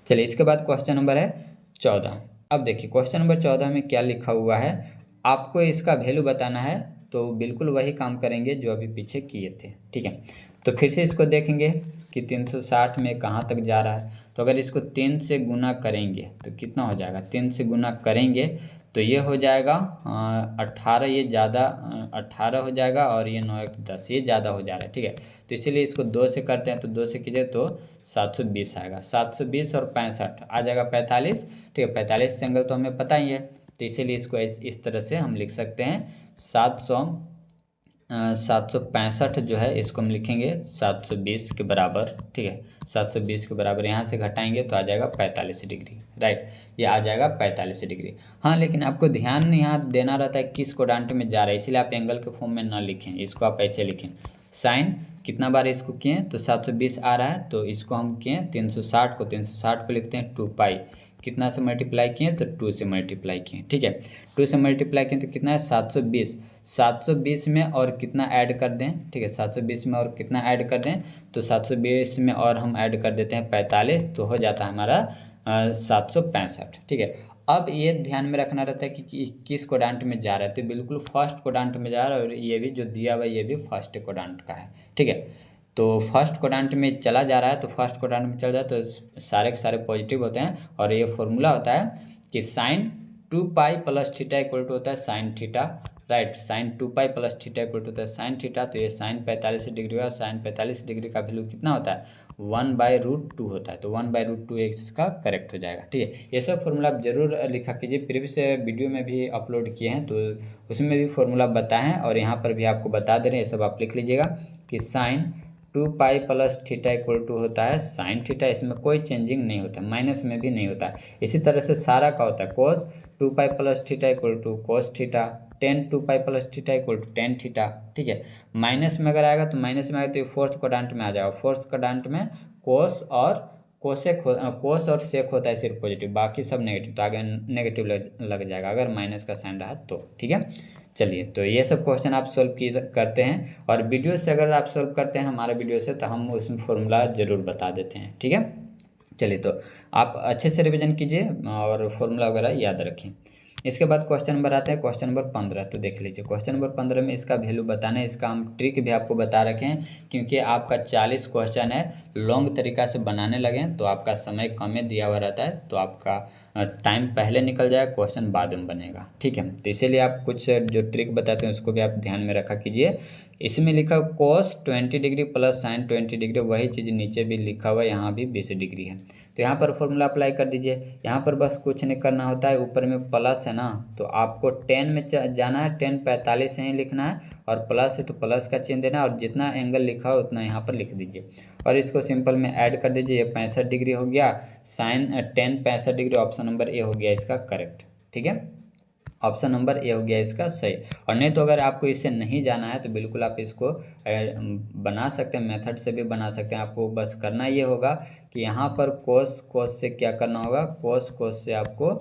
चलिए, इसके बाद क्वेश्चन नंबर है 14। अब देखिए क्वेश्चन नंबर 14 में क्या लिखा हुआ है, आपको इसका वैल्यू बताना है। तो बिल्कुल वही काम करेंगे जो अभी पीछे किए थे। ठीक है, तो फिर से इसको देखेंगे कि 360 में कहाँ तक जा रहा है। तो अगर इसको 3 से गुना करेंगे तो कितना हो जाएगा, 3 से गुना करेंगे तो ये हो जाएगा 18, ये ज़्यादा 18 हो जाएगा, और ये 9 1 10, ये ज़्यादा हो जा रहा है। ठीक है, तो इसीलिए इसको 2 से करते हैं, तो 2 से कीजिए तो 720 आएगा। 720 और 65 आ जाएगा 45। ठीक है, 45 से एंगल तो हमें पता ही है, तो इसीलिए इसको इस तरह से हम लिख सकते हैं 700 765 जो है इसको हम लिखेंगे 720 के बराबर, ठीक है। 720 के बराबर यहाँ से घटाएंगे तो आ जाएगा 45 डिग्री, राइट। ये आ जाएगा 45 डिग्री। हाँ, लेकिन आपको ध्यान यहाँ देना रहता है किस कोडांट में जा रहा है, इसलिए आप एंगल के फॉर्म में ना लिखें, इसको आप ऐसे लिखें। साइन कितना बार इसको किए तो 720 आ रहा है, तो इसको हम किए 360 को लिखते हैं 2 पाई, कितना से मल्टीप्लाई किए तो 2 से मल्टीप्लाई किए, ठीक है। 2 से मल्टीप्लाई किए तो कितना है 720। 720 में और कितना ऐड कर दें, ठीक है, 720 में और कितना ऐड कर दें तो 720 में और हम ऐड कर देते हैं 45, तो हो जाता है हमारा 765, ठीक है। अब ये ध्यान में रखना रहता है कि किस कोडांट में जा रहा है, तो बिल्कुल फर्स्ट कोडांट में जा रहा है, और ये भी जो दिया हुआ है ये भी फर्स्ट कोडांट का है, ठीक है। तो फर्स्ट क्वाड्रेंट में चला जा रहा है, तो फर्स्ट क्वाड्रेंट में चल जाए तो सारे के सारे पॉजिटिव होते हैं, और ये फॉर्मूला होता है कि sine 2 pi plus theta equal to होता है sine theta, right. Sine 2 pi plus theta equal to होता है साइन थीटा, तो ये साइन 45 डिग्री का, साइन 45 डिग्री का वैल्यू कितना होता है 1/√2 होता है, तो 1/√2 इसका करेक्ट हो जाएगा, ठीक है। ये सब फॉर्मूला आप जरूर लिखा कीजिए, प्रीवियस वीडियो में भी अपलोड किए हैं तो उसमें भी फॉर्मूला बताए हैं, और यहाँ पर भी आपको बता दे रहे हैं, ये सब आप लिख लीजिएगा कि sine 2 pi plus theta equal to होता है साइन थीटा, इसमें कोई चेंजिंग नहीं होता, माइनस में भी नहीं होता है। इसी तरह से सारा का होता है cos 2 pi plus theta equal to cos theta, tan 2 pi plus theta equal to tan theta, ठीक है। माइनस में अगर आएगा तो माइनस में आएगा तो ये फोर्थ क्वाड्रेंट में आ जाएगा, फोर्थ क्वाड्रेंट में कोस और कोस और सेक होता है सिर्फ पॉजिटिव, बाकी सब नेगेटिव, तो आगे नेगेटिव लग जाएगा अगर माइनस का साइन रहा तो, ठीक है। चलिए, तो ये सब क्वेश्चन आप सॉल्व करते हैं, और वीडियो से अगर आप सॉल्व करते हैं हमारे वीडियो से तो हम उसमें फॉर्मूला ज़रूर बता देते हैं, ठीक है। चलिए, तो आप अच्छे से रिवीजन कीजिए और फॉर्मूला वगैरह याद रखें। इसके बाद क्वेश्चन नंबर आते हैं, क्वेश्चन नंबर 15, तो देख लीजिए। क्वेश्चन नंबर 15 में इसका वैल्यू बताना है, इसका हम ट्रिक भी आपको बता रखे हैं, क्योंकि आपका 40 क्वेश्चन है, लॉन्ग तरीका से बनाने लगे तो आपका समय कम में दिया हुआ रहता है, तो आपका टाइम पहले निकल जाएगा, क्वेश्चन बाद में बनेगा, ठीक है। तो इसीलिए आप कुछ जो ट्रिक बताते हैं उसको भी आप ध्यान में रखा कीजिए। इसमें लिखा कोस 20 डिग्री प्लस साइन 20 डिग्री, वही चीज़ नीचे भी लिखा हुआ है, यहाँ भी 20 डिग्री है, तो यहाँ पर फॉर्मूला अप्लाई कर दीजिए। यहाँ पर बस कुछ नहीं करना होता है, ऊपर में प्लस है ना, तो आपको 10 में जाना है, 10 45 से ही लिखना है, और प्लस है तो प्लस का चिन्ह देना है, और जितना एंगल लिखा हो उतना यहाँ पर लिख दीजिए, और इसको सिंपल में ऐड कर दीजिए। ये 65 डिग्री हो गया, sine 10 65 degree, option number A हो गया इसका करेक्ट, ठीक है। ऑप्शन नंबर ए हो गया इसका सही। और नहीं तो अगर आपको इससे नहीं जाना है तो बिल्कुल आप इसको बना सकते हैं, मेथड से भी बना सकते हैं। आपको बस करना ये होगा कि यहाँ पर कोस से क्या करना होगा, कोस से आपको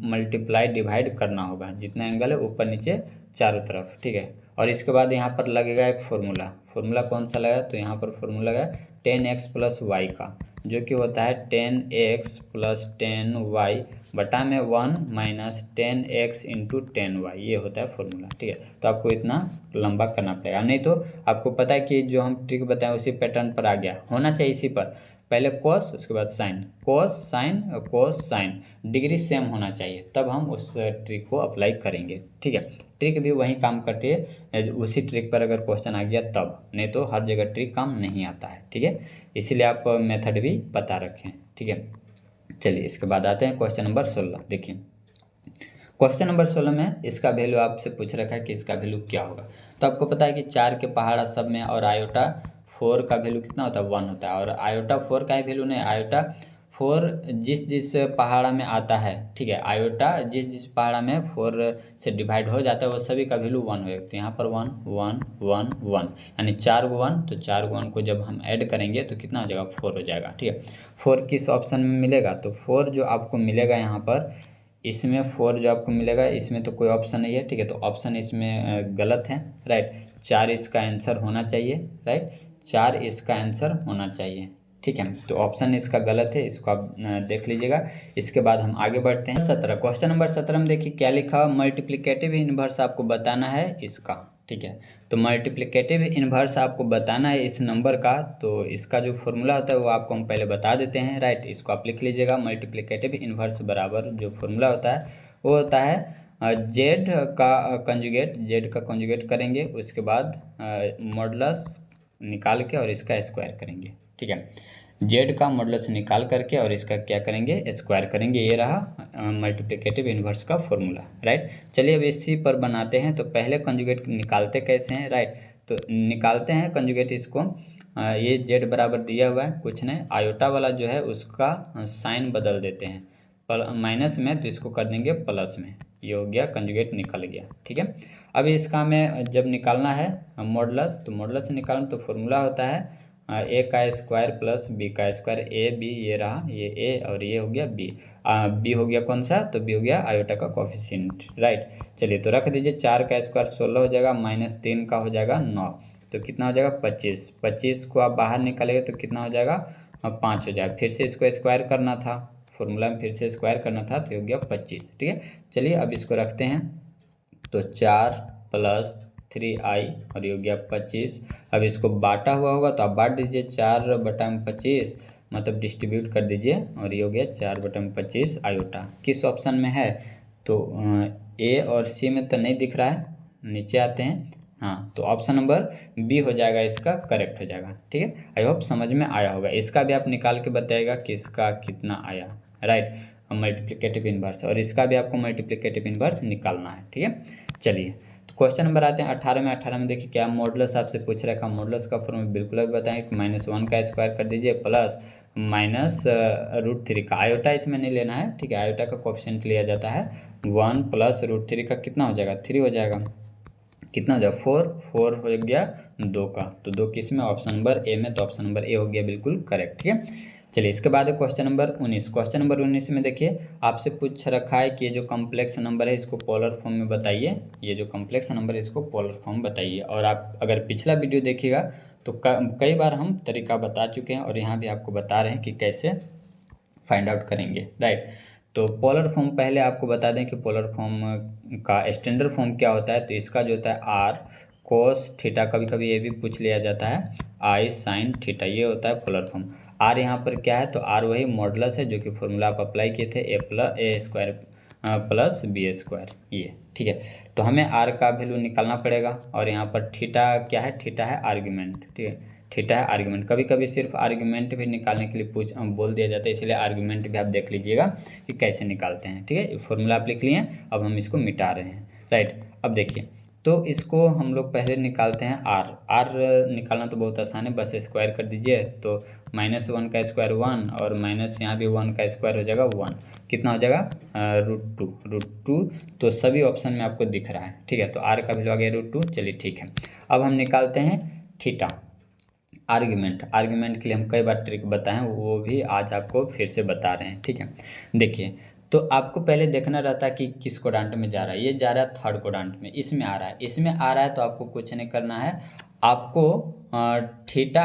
मल्टीप्लाई डिवाइड करना होगा, जितना एंगल है ऊपर नीचे चारों तरफ, ठीक है। और इसके बाद यहाँ पर लगेगा एक फॉर्मूला कौन सा लगा, तो यहाँ पर फॉर्मूला लगा 10x प्लस वाई का, जो कि होता है 10x प्लस 10y बटा में 1 माइनस 10x इंटू 10y, ये होता है फॉर्मूला, ठीक है। तो आपको इतना लंबा करना पड़ेगा, नहीं तो आपको पता है कि जो हम ट्रिक बताएं उसी पैटर्न पर आ गया होना चाहिए, इसी पर पहले कोस उसके बाद sine, cos sine, degree same होना चाहिए, तब हम उस ट्रिक को अप्लाई करेंगे, ठीक है। ट्रिक भी वही काम करती है, उसी ट्रिक पर अगर क्वेश्चन आ गया तब, नहीं तो हर जगह ट्रिक काम नहीं आता है, ठीक है। इसीलिए आप मेथड भी बता रखें, ठीक है। चलिए, इसके बाद आते हैं क्वेश्चन नंबर 16। देखिए, क्वेश्चन नंबर 16 में इसका वैल्यू आपसे पूछ रखा है कि इसका वैल्यू क्या होगा। तो आपको पता है कि 4 के पहाड़ा सब में और आयोटा 4 का वैल्यू कितना होता है 1 होता है, और आयोटा 4 का ही वैल्यू नहीं, आयोटा 4 जिस जिस पहाड़ा में आता है, ठीक है, आयोटा जिस जिस पहाड़ा में 4 से डिवाइड हो जाता है वो सभी का वैल्यू 1 होगा। तो यहाँ पर 1 1 1 1 यानी 4 को 1, तो 4 को 1 को जब हम ऐड करेंगे तो कितना हो जाएगा 4 हो जाएगा, ठीक है। 4 किस ऑप्शन में मिलेगा, तो 4 जो आपको मिलेगा यहाँ पर, इसमें 4 जो आपको मिलेगा इसमें तो कोई ऑप्शन नहीं है, ठीक है, तो ऑप्शन इसमें गलत है, राइट। 4 इसका आंसर होना चाहिए, राइट, 4 इसका आंसर होना चाहिए, ठीक है। तो ऑप्शन इसका गलत है, इसको आप देख लीजिएगा। इसके बाद हम आगे बढ़ते हैं 17, क्वेश्चन नंबर 17 में देखिए क्या लिखा, मल्टीप्लिकेटिव इन्वर्स आपको बताना है इसका, ठीक है। तो मल्टीप्लिकेटिव इन्वर्स आपको बताना है इस नंबर का, तो इसका जो फॉर्मूला होता है वो आपको हम पहले बता देते हैं, राइट। इसको आप लिख लीजिएगा, मल्टीप्लिकेटिव इन्वर्स बराबर जो फॉर्मूला होता है वो होता है जेड का कंजुगेट करेंगे, उसके बाद मॉडुलस निकाल के और इसका स्क्वायर करेंगे, ठीक है। जेड का मॉडुलस निकाल करके और इसका क्या करेंगे, स्क्वायर करेंगे। ये रहा मल्टीप्लिकेटिव इन्वर्स का फॉर्मूला, राइट। चलिए अब इसी पर बनाते हैं। तो पहले कंजुगेट निकालते कैसे हैं, राइट। तो निकालते हैं कंजुगेट इसको। ये जेड बराबर दिया हुआ है, कुछ नहीं, आयोटा वाला जो है उसका साइन बदल देते हैं, माइनस में तो इसको कर देंगे प्लस में। ये हो गया, कंजुगेट निकल गया, ठीक है। अब इसका हमें जब निकालना है मॉडुलस, तो मॉडुलस निकालना तो फॉर्मूला होता है ए का स्क्वायर प्लस बी का स्क्वायर। ए बी, ये रहा, ये ए और ये हो गया बी। बी हो गया कौन सा, तो बी हो गया आयोटा का कोफिशिएंट, राइट। चलिए तो रख दीजिए, 4 का स्क्वायर 16 हो जाएगा, माइनस 3 का हो जाएगा 9, तो कितना हो जाएगा 25। 25 को आप बाहर निकालेंगे तो कितना हो जाएगा, 5 हो जाएगा। फिर से इसको स्क्वायर करना था, फॉर्मूला में फिर से स्क्वायर करना था, तो हो गया 25, ठीक है। चलिए अब इसको रखते हैं, तो 4 प्लस 3i और ये हो गया 25। अब इसको बांटा हुआ होगा तो आप बांट दीजिए, 4/25 मतलब डिस्ट्रीब्यूट कर दीजिए, और ये हो गया 4/25 आयोटा। किस ऑप्शन में है, तो ए और सी में तो नहीं दिख रहा है, नीचे आते हैं। हाँ, तो ऑप्शन नंबर बी हो जाएगा, इसका करेक्ट हो जाएगा, ठीक है। आई होप समझ में आया होगा। इसका भी आप निकाल के बताइएगा कि इसका कितना आया, राइट, मल्टीप्लिकेटिव इन्वर्स, और इसका भी आपको मल्टीप्लिकेटिव इन्वर्स निकालना है, ठीक है। चलिए तो क्वेश्चन नंबर आते हैं 18 में। 18 में देखिए क्या मॉडुलस आपसे पूछ रखा है। मॉडुलस का फॉर्मूला बिल्कुल अभी बताएं कि -1 का स्क्वायर कर दीजिए प्लस माइनस √3 का, आयोटा इसमें नहीं लेना है, ठीक है। आयोटा का कोफिशिएंट लिया जाता है 1 प्लस √3 का कितना हो जाएगा, 3 हो जाएगा। कितना हो जाएगा 4 हो गया 2 का, तो 2 किस में, ऑप्शन नंबर ए में, तो ऑप्शन नंबर ए हो गया बिल्कुल करेक्ट, ठीक है। चलिए इसके बाद क्वेश्चन नंबर 19। क्वेश्चन नंबर 19 में देखिए आपसे पूछ रखा है कि ये जो कॉम्प्लेक्स नंबर है इसको पोलर फॉर्म में बताइए। ये जो कॉम्प्लेक्स नंबर है इसको पोलर फॉर्म बताइए। और आप अगर पिछला वीडियो देखिएगा तो कई बार हम तरीका बता चुके हैं, और यहाँ भी आपको बता रहे हैं कि कैसे फाइंड आउट करेंगे, राइट। तो पोलर फॉर्म पहले आपको बता दें कि पोलर फॉर्म का स्टैंडर्ड फॉर्म क्या होता है। तो इसका जो होता है आर कोस थीटा, कभी कभी ये भी पूछ लिया जाता है आई साइन थीटा, ये होता है पोलर फॉर्म। आर यहाँ पर क्या है, तो आर वही मॉडुलस है जो कि फॉर्मूला आप अप्लाई किए थे, ए स्क्वायर प्लस बी स्क्वायर, ये ठीक है। तो हमें आर का वैल्यू निकालना पड़ेगा, और यहाँ पर थीटा क्या है, थीटा है आर्ग्यूमेंट, ठीक है। थीटा है आर्ग्यूमेंट, कभी कभी सिर्फ आर्ग्यूमेंट भी निकालने के लिए बोल दिया जाता है, इसलिए आर्ग्यूमेंट भी आप देख लीजिएगा कि कैसे निकालते हैं, ठीक है। फॉर्मूला आप लिख लिए, अब हम इसको मिटा रहे हैं, राइट। अब देखिए तो इसको हम लोग पहले निकालते हैं आर निकालना तो बहुत आसान है, बस स्क्वायर कर दीजिए। तो -1 का स्क्वायर 1, और माइनस यहाँ भी 1 का स्क्वायर हो जाएगा 1, कितना हो जाएगा √2। तो सभी ऑप्शन में आपको दिख रहा है, ठीक है। तो आर का वैल्यू आ गया √2, चलिए ठीक है। अब हम निकालते हैं थीटा आर्ग्यूमेंट के लिए हम कई बार ट्रिक बताए हैं, वो भी आज आपको फिर से बता रहे हैं, ठीक है। देखिए तो आपको पहले देखना रहता है कि किस क्वाड्रेंट में जा रहा है। ये जा रहा है थर्ड क्वाड्रेंट में, इसमें आ रहा है, तो आपको कुछ नहीं करना है। आपको थीटा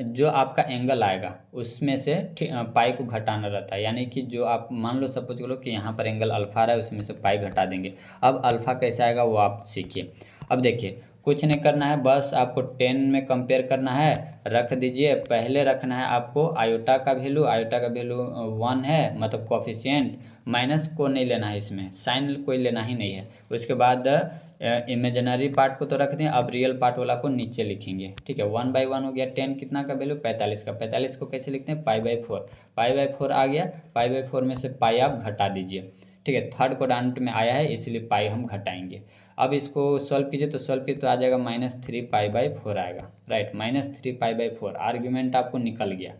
जो आपका एंगल आएगा उसमें से पाई को घटाना रहता है। यानी कि जो आप मान लो, सपोज करो कि यहाँ पर एंगल अल्फा रहा है, उसमें से पाई घटा देंगे। अब अल्फा कैसे आएगा वो आप सीखिए। अब देखिए कुछ नहीं करना है, बस आपको 10 में कंपेयर करना है, रख दीजिए। पहले रखना है आपको आयोटा का वैल्यू 1 है, मतलब कोफिशिएंट, माइनस को नहीं लेना है, इसमें साइन कोई लेना ही नहीं है। उसके बाद इमेजिनरी पार्ट को तो रख दें, अब रियल पार्ट वाला को नीचे लिखेंगे, ठीक है। 1/1 हो गया, 10 कितना का वैल्यू 45 का, 45 को कैसे लिखते हैं पाई/4 आ गया, पाई/4 में से पाई आप घटा दीजिए, ठीक है। थर्ड क्वाड्रेंट में आया है इसलिए पाई हम घटाएंगे। अब इसको सॉल्व कीजिए, तो सॉल्व कीजिए तो आ जाएगा -3 पाई/4 आएगा, राइट, -3 पाई/4। आर्ग्यूमेंट आपको निकल गया।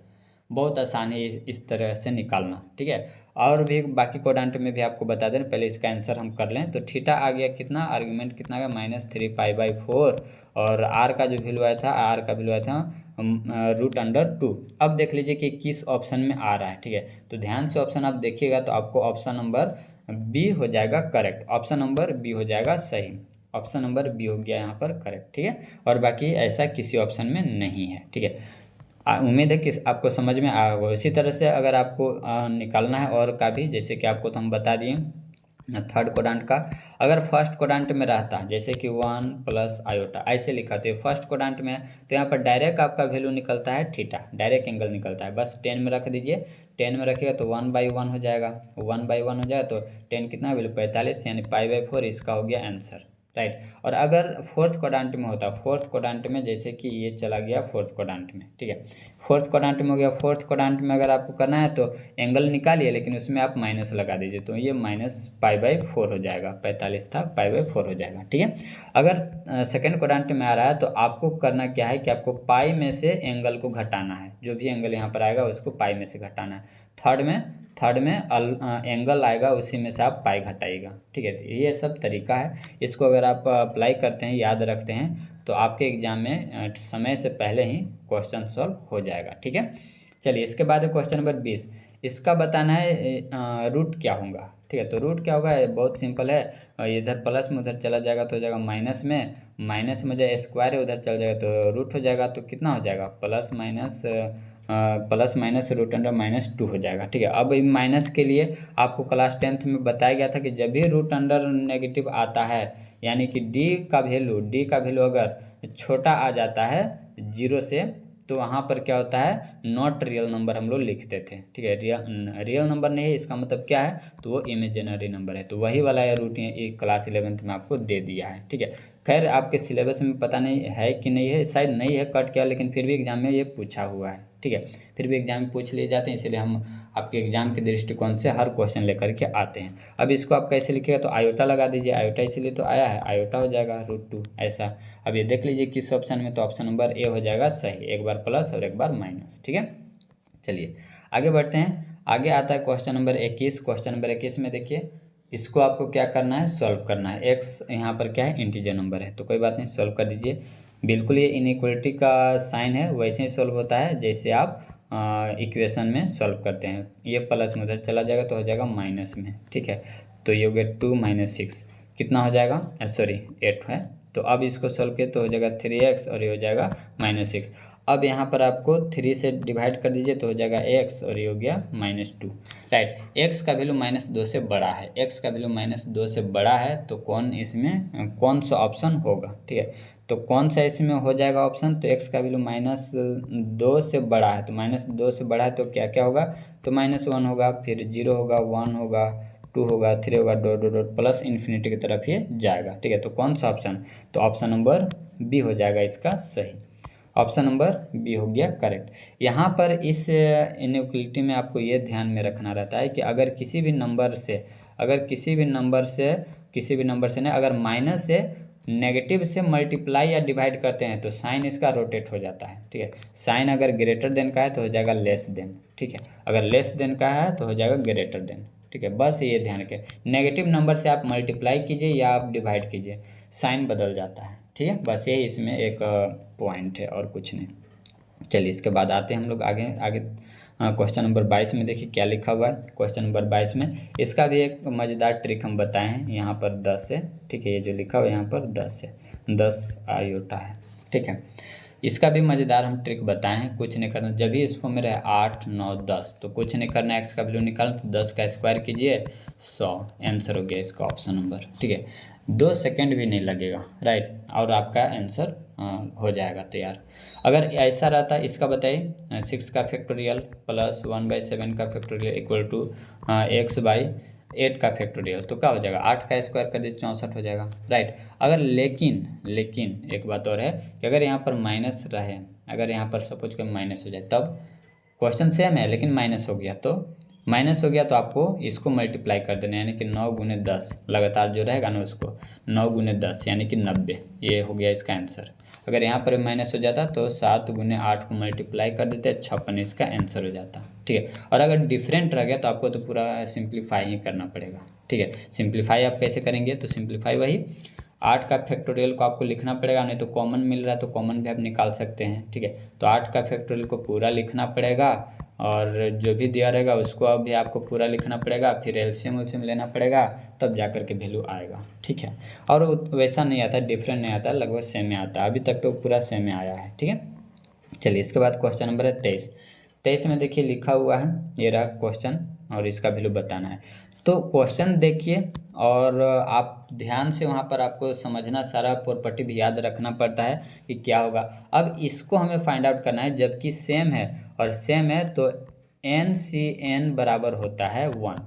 बहुत आसान है इस तरह से निकालना, ठीक है। और भी बाकी क्वाड्रेंट में भी आपको बता दें, पहले इसका आंसर हम कर लें। तो थीटा आ गया कितना, आर्ग्यूमेंट कितना आ गया -3 पाई/4, और आर का जो वैल्यू आया था √2। अब देख लीजिए कि किस ऑप्शन में आ रहा है, ठीक है। तो ध्यान से ऑप्शन आप देखिएगा तो आपको ऑप्शन नंबर बी हो जाएगा करेक्ट, ऑप्शन नंबर बी हो जाएगा सही, ऑप्शन नंबर बी हो गया यहाँ पर करेक्ट, ठीक है। और बाकी ऐसा किसी ऑप्शन में नहीं है, ठीक है। उम्मीद है कि आपको समझ में आया होगा। इसी तरह से अगर आपको निकालना है और का भी, जैसे कि आपको तो हम बता दिए थर्ड क्वाड्रेंट का, अगर फर्स्ट क्वाड्रेंट में रहता जैसे कि 1 प्लस आयोटा ऐसे लिखा, तो फर्स्ट क्वाड्रेंट में तो यहाँ पर डायरेक्ट आपका वैल्यू निकलता है थीटा, डायरेक्ट एंगल निकलता है, बस 10 में रख दीजिए। 10 में रखिएगा तो 1/1 हो जाएगा, 1/1 हो जाएगा तो 10 कितना वैल्यू 45, यानी पाई/4 इसका हो गया आंसर, राइट। और अगर फोर्थ क्वाड्रेंट में होता, फोर्थ क्वाड्रेंट में जैसे कि ये चला गया फोर्थ क्वाड्रेंट में, ठीक है, फोर्थ क्वाड्रेंट में हो गया, फोर्थ क्वाड्रेंट में अगर आपको करना है तो एंगल निकालिए, लेकिन उसमें आप माइनस लगा दीजिए, तो ये -π/4 हो जाएगा, 45 था π/4 हो जाएगा, ठीक है। अगर सेकेंड क्वाड्रेंट में आ रहा है तो आपको करना क्या है कि आपको पाई में से एंगल को घटाना है, जो भी एंगल यहाँ पर आएगा उसको पाई में से घटाना है। थर्ड में एंगल आएगा, उसी में से आप पाई घटाइएगा, ठीक है। तो ये सब तरीका है, इसको अगर आप अप्लाई करते हैं, याद रखते हैं, तो आपके एग्जाम में समय से पहले ही क्वेश्चन सॉल्व हो जाएगा, ठीक है। चलिए, इसके बाद क्वेश्चन नंबर 20, इसका बताना है रूट क्या होगा, ठीक है। तो रूट क्या होगा, बहुत सिंपल है, इधर प्लस में उधर चला जाएगा तो हो जाएगा माइनस में जो स्क्वायर है उधर चल जाएगा तो रूट हो जाएगा, तो कितना हो जाएगा प्लस माइनस रूट अंडर -2 हो जाएगा, ठीक है। अब माइनस के लिए आपको क्लास 10th में बताया गया था कि जब भी रूट अंडर नेगेटिव आता है, यानी कि डी का वैल्यू अगर छोटा आ जाता है 0 से, तो वहाँ पर क्या होता है, नॉट रियल नंबर हम लोग लिखते थे, ठीक है। रियल नंबर नहीं है, इसका मतलब क्या है, तो वो इमेजिनरी नंबर है, तो वही वाला रूट क्लास 11th में आपको दे दिया है, ठीक है। खैर आपके सिलेबस में पता नहीं है कि नहीं है, शायद नहीं है, कट किया, लेकिन फिर भी एग्जाम में ये पूछा हुआ है, ठीक है। फिर भी एग्जाम में पूछ लिए जाते हैं, इसलिए हम आपके एग्जाम के दृष्टिकोण से हर क्वेश्चन लेकर के आते हैं। अब इसको आप कैसे लिखिएगा, तो आयोटा लगा दीजिए, आयोटा इसीलिए तो आया है, आयोटा हो जाएगा √2 ऐसा। अब ये देख लीजिए किस ऑप्शन में, तो ऑप्शन नंबर ए हो जाएगा सही, एक बार प्लस और एक बार माइनस, ठीक है। चलिए आगे बढ़ते हैं, आगे आता है क्वेश्चन नंबर 21। क्वेश्चन नंबर 21 में देखिए, इसको आपको क्या करना है, सॉल्व करना है। एक्स यहाँ पर क्या है, इंटीजर नंबर है, तो कोई बात नहीं, सॉल्व कर दीजिए। बिल्कुल ये इनइक्वलिटी का साइन है, वैसे ही सॉल्व होता है जैसे आप इक्वेशन में सॉल्व करते हैं। ये प्लस में उधर चला जाएगा तो हो जाएगा माइनस में, ठीक है। तो ये हो गया 2 - 6, कितना हो जाएगा, सॉरी 8 है। तो अब इसको सॉल्व किए तो हो जाएगा 3x और ये हो जाएगा -6। अब यहाँ पर आपको 3 से डिवाइड कर दीजिए तो हो जाएगा x और ये हो गया -2, राइट। x का वैल्यू -2 से बड़ा है, x का वैल्यू -2 से बड़ा है, तो कौन सा ऑप्शन होगा, ठीक है। तो कौन सा इसमें हो जाएगा ऑप्शन, तो x का वैल्यू -2 से बड़ा है, तो -2 से बड़ा है तो क्या क्या होगा, तो -1 होगा, फिर 0 होगा, 1 होगा, 2 होगा, 3 होगा, dot dot dot plus infinity की तरफ ये जाएगा, ठीक है। तो कौन सा ऑप्शन, तो ऑप्शन नंबर बी हो जाएगा इसका सही, ऑप्शन नंबर बी हो गया करेक्ट। यहाँ पर इस इनइक्वलिटी में आपको ये ध्यान में रखना रहता है कि अगर किसी भी नंबर से नहीं, अगर माइनस से नेगेटिव से मल्टीप्लाई या डिवाइड करते हैं तो साइन इसका रोटेट हो जाता है, ठीक है। साइन अगर ग्रेटर देन का है तो हो जाएगा लेस देन, ठीक है। अगर लेस देन का है तो हो जाएगा ग्रेटर देन, ठीक है। बस ये ध्यान रखें, नेगेटिव नंबर से आप मल्टीप्लाई कीजिए या आप डिवाइड कीजिए, साइन बदल जाता है, ठीक है। बस यही इसमें एक पॉइंट है और कुछ नहीं। चलिए इसके बाद आते हैं हम लोग आगे आगे क्वेश्चन नंबर 22 में देखिए क्या लिखा हुआ है। क्वेश्चन नंबर 22 में इसका भी एक मज़ेदार ट्रिक हम बताए हैं, यहाँ पर 10 है, ठीक है। ये जो लिखा हुआ है यहाँ पर 10 है, 10 आयोटा है, ठीक है। इसका भी मज़ेदार हम ट्रिक बताए हैं, कुछ नहीं करना, जब भी इसको मेरा 8 9 10, तो कुछ नहीं करना, एक्स का वैल्यू निकालना, तो 10 का स्क्वायर कीजिए 100, आंसर हो गया इसका ऑप्शन नंबर, ठीक है। 2 सेकंड भी नहीं लगेगा, राइट, और आपका आंसर हो जाएगा तैयार। अगर ऐसा रहता, इसका बताइए 6 का फैक्टोरियल प्लस 1/7 का फैक्टोरियल इक्वल टू x/8 का फैक्टोरियल, तो क्या हो जाएगा, 8 का स्क्वायर कर दीजिए 64 हो जाएगा, राइट। अगर लेकिन एक बात और है कि अगर यहाँ पर माइनस रहे, अगर यहाँ पर सपोज कर माइनस हो जाए, तब क्वेश्चन सेम है लेकिन माइनस हो गया, तो आपको इसको मल्टीप्लाई कर देना, यानी कि 9 × 10 लगातार जो रहेगा ना उसको 9 × 10 यानी कि 90, ये हो गया इसका आंसर। अगर यहाँ पर माइनस हो जाता तो 7 × 8 को मल्टीप्लाई कर देते, 56 इसका आंसर हो जाता, ठीक है। और अगर डिफरेंट रह गया तो आपको तो पूरा सिंप्लीफाई ही करना पड़ेगा, ठीक है। सिंप्लीफाई आप कैसे करेंगे, तो सिंप्लीफाई वही 8 का फैक्टोरियल को आपको लिखना पड़ेगा, नहीं तो कॉमन मिल रहा है तो कॉमन भी आप निकाल सकते हैं, ठीक है। तो 8 का फैक्टोरियल को पूरा लिखना पड़ेगा और जो भी दिया रहेगा उसको अभी आपको पूरा लिखना पड़ेगा, फिर एलसीएम लेना पड़ेगा, तब जा कर के वैल्यू आएगा, ठीक है। और वैसा नहीं आता, डिफरेंट नहीं आता, लगभग सेम में आता है, अभी तक तो पूरा सेम में आया है, ठीक है। चलिए इसके बाद क्वेश्चन नंबर है 23 में देखिए लिखा हुआ है, ये रहा क्वेश्चन और इसका वैल्यू बताना है। तो क्वेश्चन देखिए और आप ध्यान से वहाँ पर आपको समझना, सारा प्रॉपर्टी भी याद रखना पड़ता है कि क्या होगा। अब इसको हमें फाइंड आउट करना है, जबकि सेम है और सेम है तो NCN बराबर होता है 1,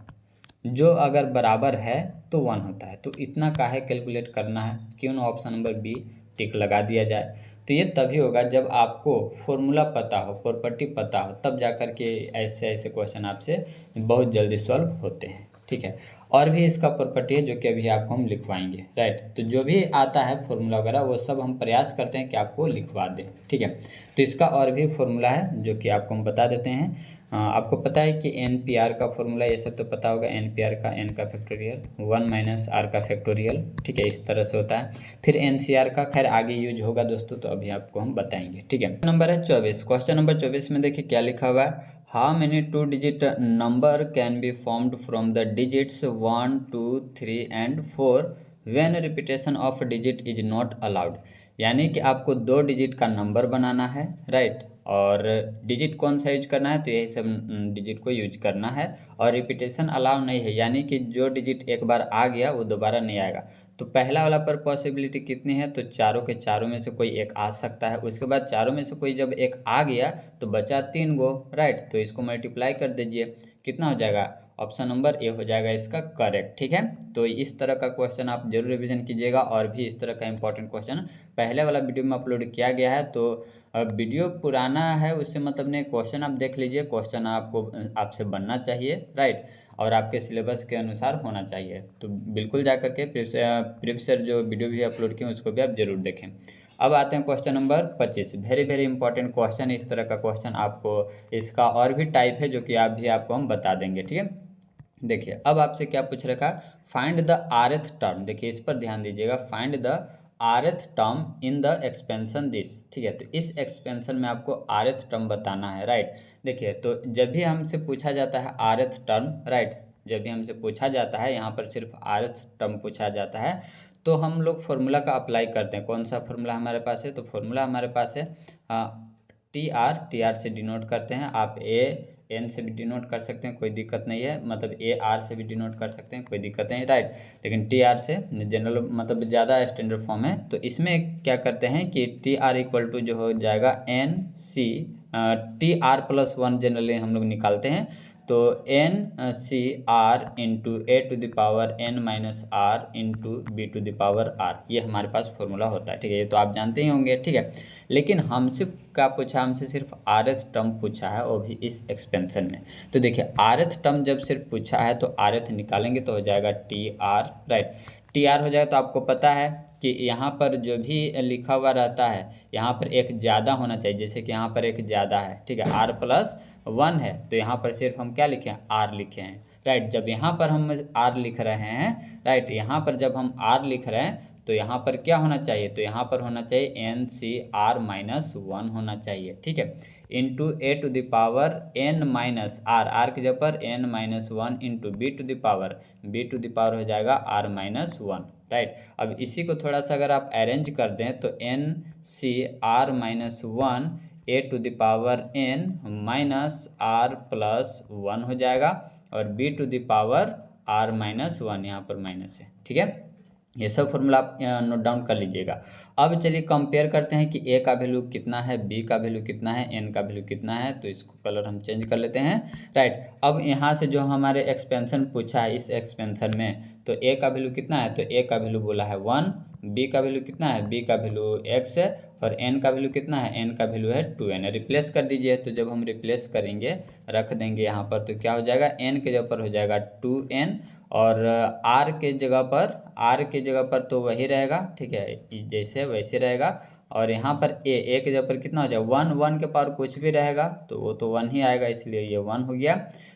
जो अगर बराबर है तो 1 होता है। तो इतना काहे कैलकुलेट करना है, क्यों ना ऑप्शन नंबर बी टिक लगा दिया जाए। तो ये तभी होगा जब आपको फॉर्मूला पता हो, प्रॉपर्टी पता हो, तब जा कर के ऐसे ऐसे क्वेश्चन आपसे बहुत जल्दी सॉल्व होते हैं। ठीक है, और भी इसका प्रॉपर्टी है जो कि अभी आपको हम लिखवाएंगे, राइट। तो जो भी आता है फॉर्मूला वगैरह वो सब हम प्रयास करते हैं कि आपको लिखवा दें। ठीक है, तो इसका और भी फॉर्मूला है जो कि आपको हम बता देते हैं। आपको पता है कि एन पी आर का फॉर्मूला ये सब तो पता होगा, एन पी आर का एन का फैक्टोरियल 1 माइनस आर का फैक्टोरियल। ठीक है, इस तरह से होता है। फिर एन सी आर का खैर आगे यूज होगा दोस्तों, तो अभी आपको हम बताएंगे। ठीक है, नंबर है 24। क्वेश्चन नंबर 24 में देखिए क्या लिखा हुआ है। How many 2 digit number can be formed from the digits 1 2 3 and 4 when repetition of digit is not allowed. यानी कि आपको 2 डिजिट का नंबर बनाना है, राइट। और डिजिट कौन सा यूज करना है, तो यही सब डिजिट को यूज करना है। और रिपीटेशन अलाउ नहीं है, यानी कि जो डिजिट एक बार आ गया वो दोबारा नहीं आएगा। तो पहला वाला पर पॉसिबिलिटी कितनी है, तो चारों के चारों में से कोई एक आ सकता है। उसके बाद चारों में से कोई जब एक आ गया तो बचा 3 गो, राइट। तो इसको मल्टीप्लाई कर दीजिए, कितना हो जाएगा, ऑप्शन नंबर ए हो जाएगा इसका करेक्ट। ठीक है, तो इस तरह का क्वेश्चन आप जरूर रिवीजन कीजिएगा। और भी इस तरह का इंपॉर्टेंट क्वेश्चन पहले वाला वीडियो में अपलोड किया गया है। तो वीडियो पुराना है उससे मतलब नहीं, क्वेश्चन आप देख लीजिए। क्वेश्चन आपको आपसे बनना चाहिए, राइट, और आपके सिलेबस के अनुसार होना चाहिए। तो बिल्कुल जा करके प्रीवियस जो वीडियो भी अपलोड किए उसको भी आप जरूर देखें। अब आते हैं question number 25। Very very important question. इस तरह का क्वेश्चन आपको, इसका और भी टाइप है जो कि आपको हम बता देंगे। ठीक है, देखिए अब आपसे क्या पूछ रखा, फाइंड द rth टर्म। देखिए इस पर ध्यान दीजिएगा, find the rth term in the expansion this. ठीक है, तो इस एक्सपेंशन में आपको rth टर्म बताना है, राइट। देखिए तो जब भी हमसे पूछा जाता है rth टर्म, राइट, जब भी हमसे पूछा जाता है, यहाँ पर सिर्फ rth टर्म पूछा जाता है, तो हम लोग फॉर्मूला का अप्लाई करते हैं। कौन सा फॉर्मूला हमारे पास है, तो फॉर्मूला हमारे पास है टी आर से डिनोट करते हैं। आप ए एन से भी डिनोट कर सकते हैं, कोई दिक्कत नहीं है। मतलब ए आर से भी डिनोट कर सकते हैं, कोई दिक्कत नहीं, राइट। लेकिन टी आर से जनरल मतलब ज़्यादा स्टैंडर्ड फॉर्म है। तो इसमें क्या करते हैं कि टी आर इक्वल टू जो हो जाएगा N C T R plus 1 generally हम लोग निकालते हैं। तो N C R into A to the power N minus R into B to the power R, ये हमारे पास फॉर्मूला होता है। ठीक है, ये तो आप जानते ही होंगे। ठीक है, लेकिन हमसे क्या पूछा, हमसे सिर्फ rth टर्म पूछा है, वो भी इस एक्सपेंशन में। तो देखिए rth टर्म जब सिर्फ पूछा है तो rth निकालेंगे तो हो जाएगा T R, right. T R हो जाएगा तो आपको पता है कि यहाँ पर जो भी लिखा हुआ रहता है यहाँ पर एक ज़्यादा होना चाहिए। जैसे कि यहाँ पर एक ज़्यादा है, ठीक है, r प्लस 1 है, तो यहाँ पर सिर्फ हम क्या लिखे हैं, r लिखे हैं, राइट। जब यहाँ पर हम r लिख रहे हैं, राइट, यहाँ पर जब हम r लिख रहे हैं तो यहाँ पर क्या होना चाहिए, तो यहाँ पर होना चाहिए एन सी आर माइनस 1 होना चाहिए। ठीक है, into A to the power N minus R की जगह पर N minus 1 into B to the power हो जाएगा आर माइनस 1, राइट। अब इसी को थोड़ा सा अगर आप अरेंज कर दें तो N C r minus 1 a to the power N minus r plus 1 हो जाएगा, और b to the power r minus 1, यहाँ पर माइनस है। ठीक है, ये सब फॉर्मूला आप नोट डाउन कर लीजिएगा। अब चलिए कंपेयर करते हैं कि ए का वैल्यू कितना है, बी का वैल्यू कितना है, एन का वैल्यू कितना है। तो इसको कलर हम चेंज कर लेते हैं, राइट। अब यहाँ से जो हमारे एक्सपेंशन पूछा है, इस एक्सपेंशन में तो ए का वैल्यू कितना है, तो ए का वैल्यू बोला है 1, बी का वैल्यू कितना है, बी का वैल्यू x है, और एन का वैल्यू कितना है, एन का वैल्यू है 2n। रिप्लेस कर दीजिए, तो जब हम रिप्लेस करेंगे रख देंगे यहाँ पर तो क्या हो जाएगा, एन के जगह पर हो जाएगा 2n, और आर के जगह पर तो वही रहेगा, ठीक है, जैसे वैसे रहेगा। और यहाँ पर ए के जगह पर कितना हो जाएगा 1, 1 के पावर कुछ भी रहेगा तो वो तो 1 ही आएगा, इसलिए ये 1 हो गया।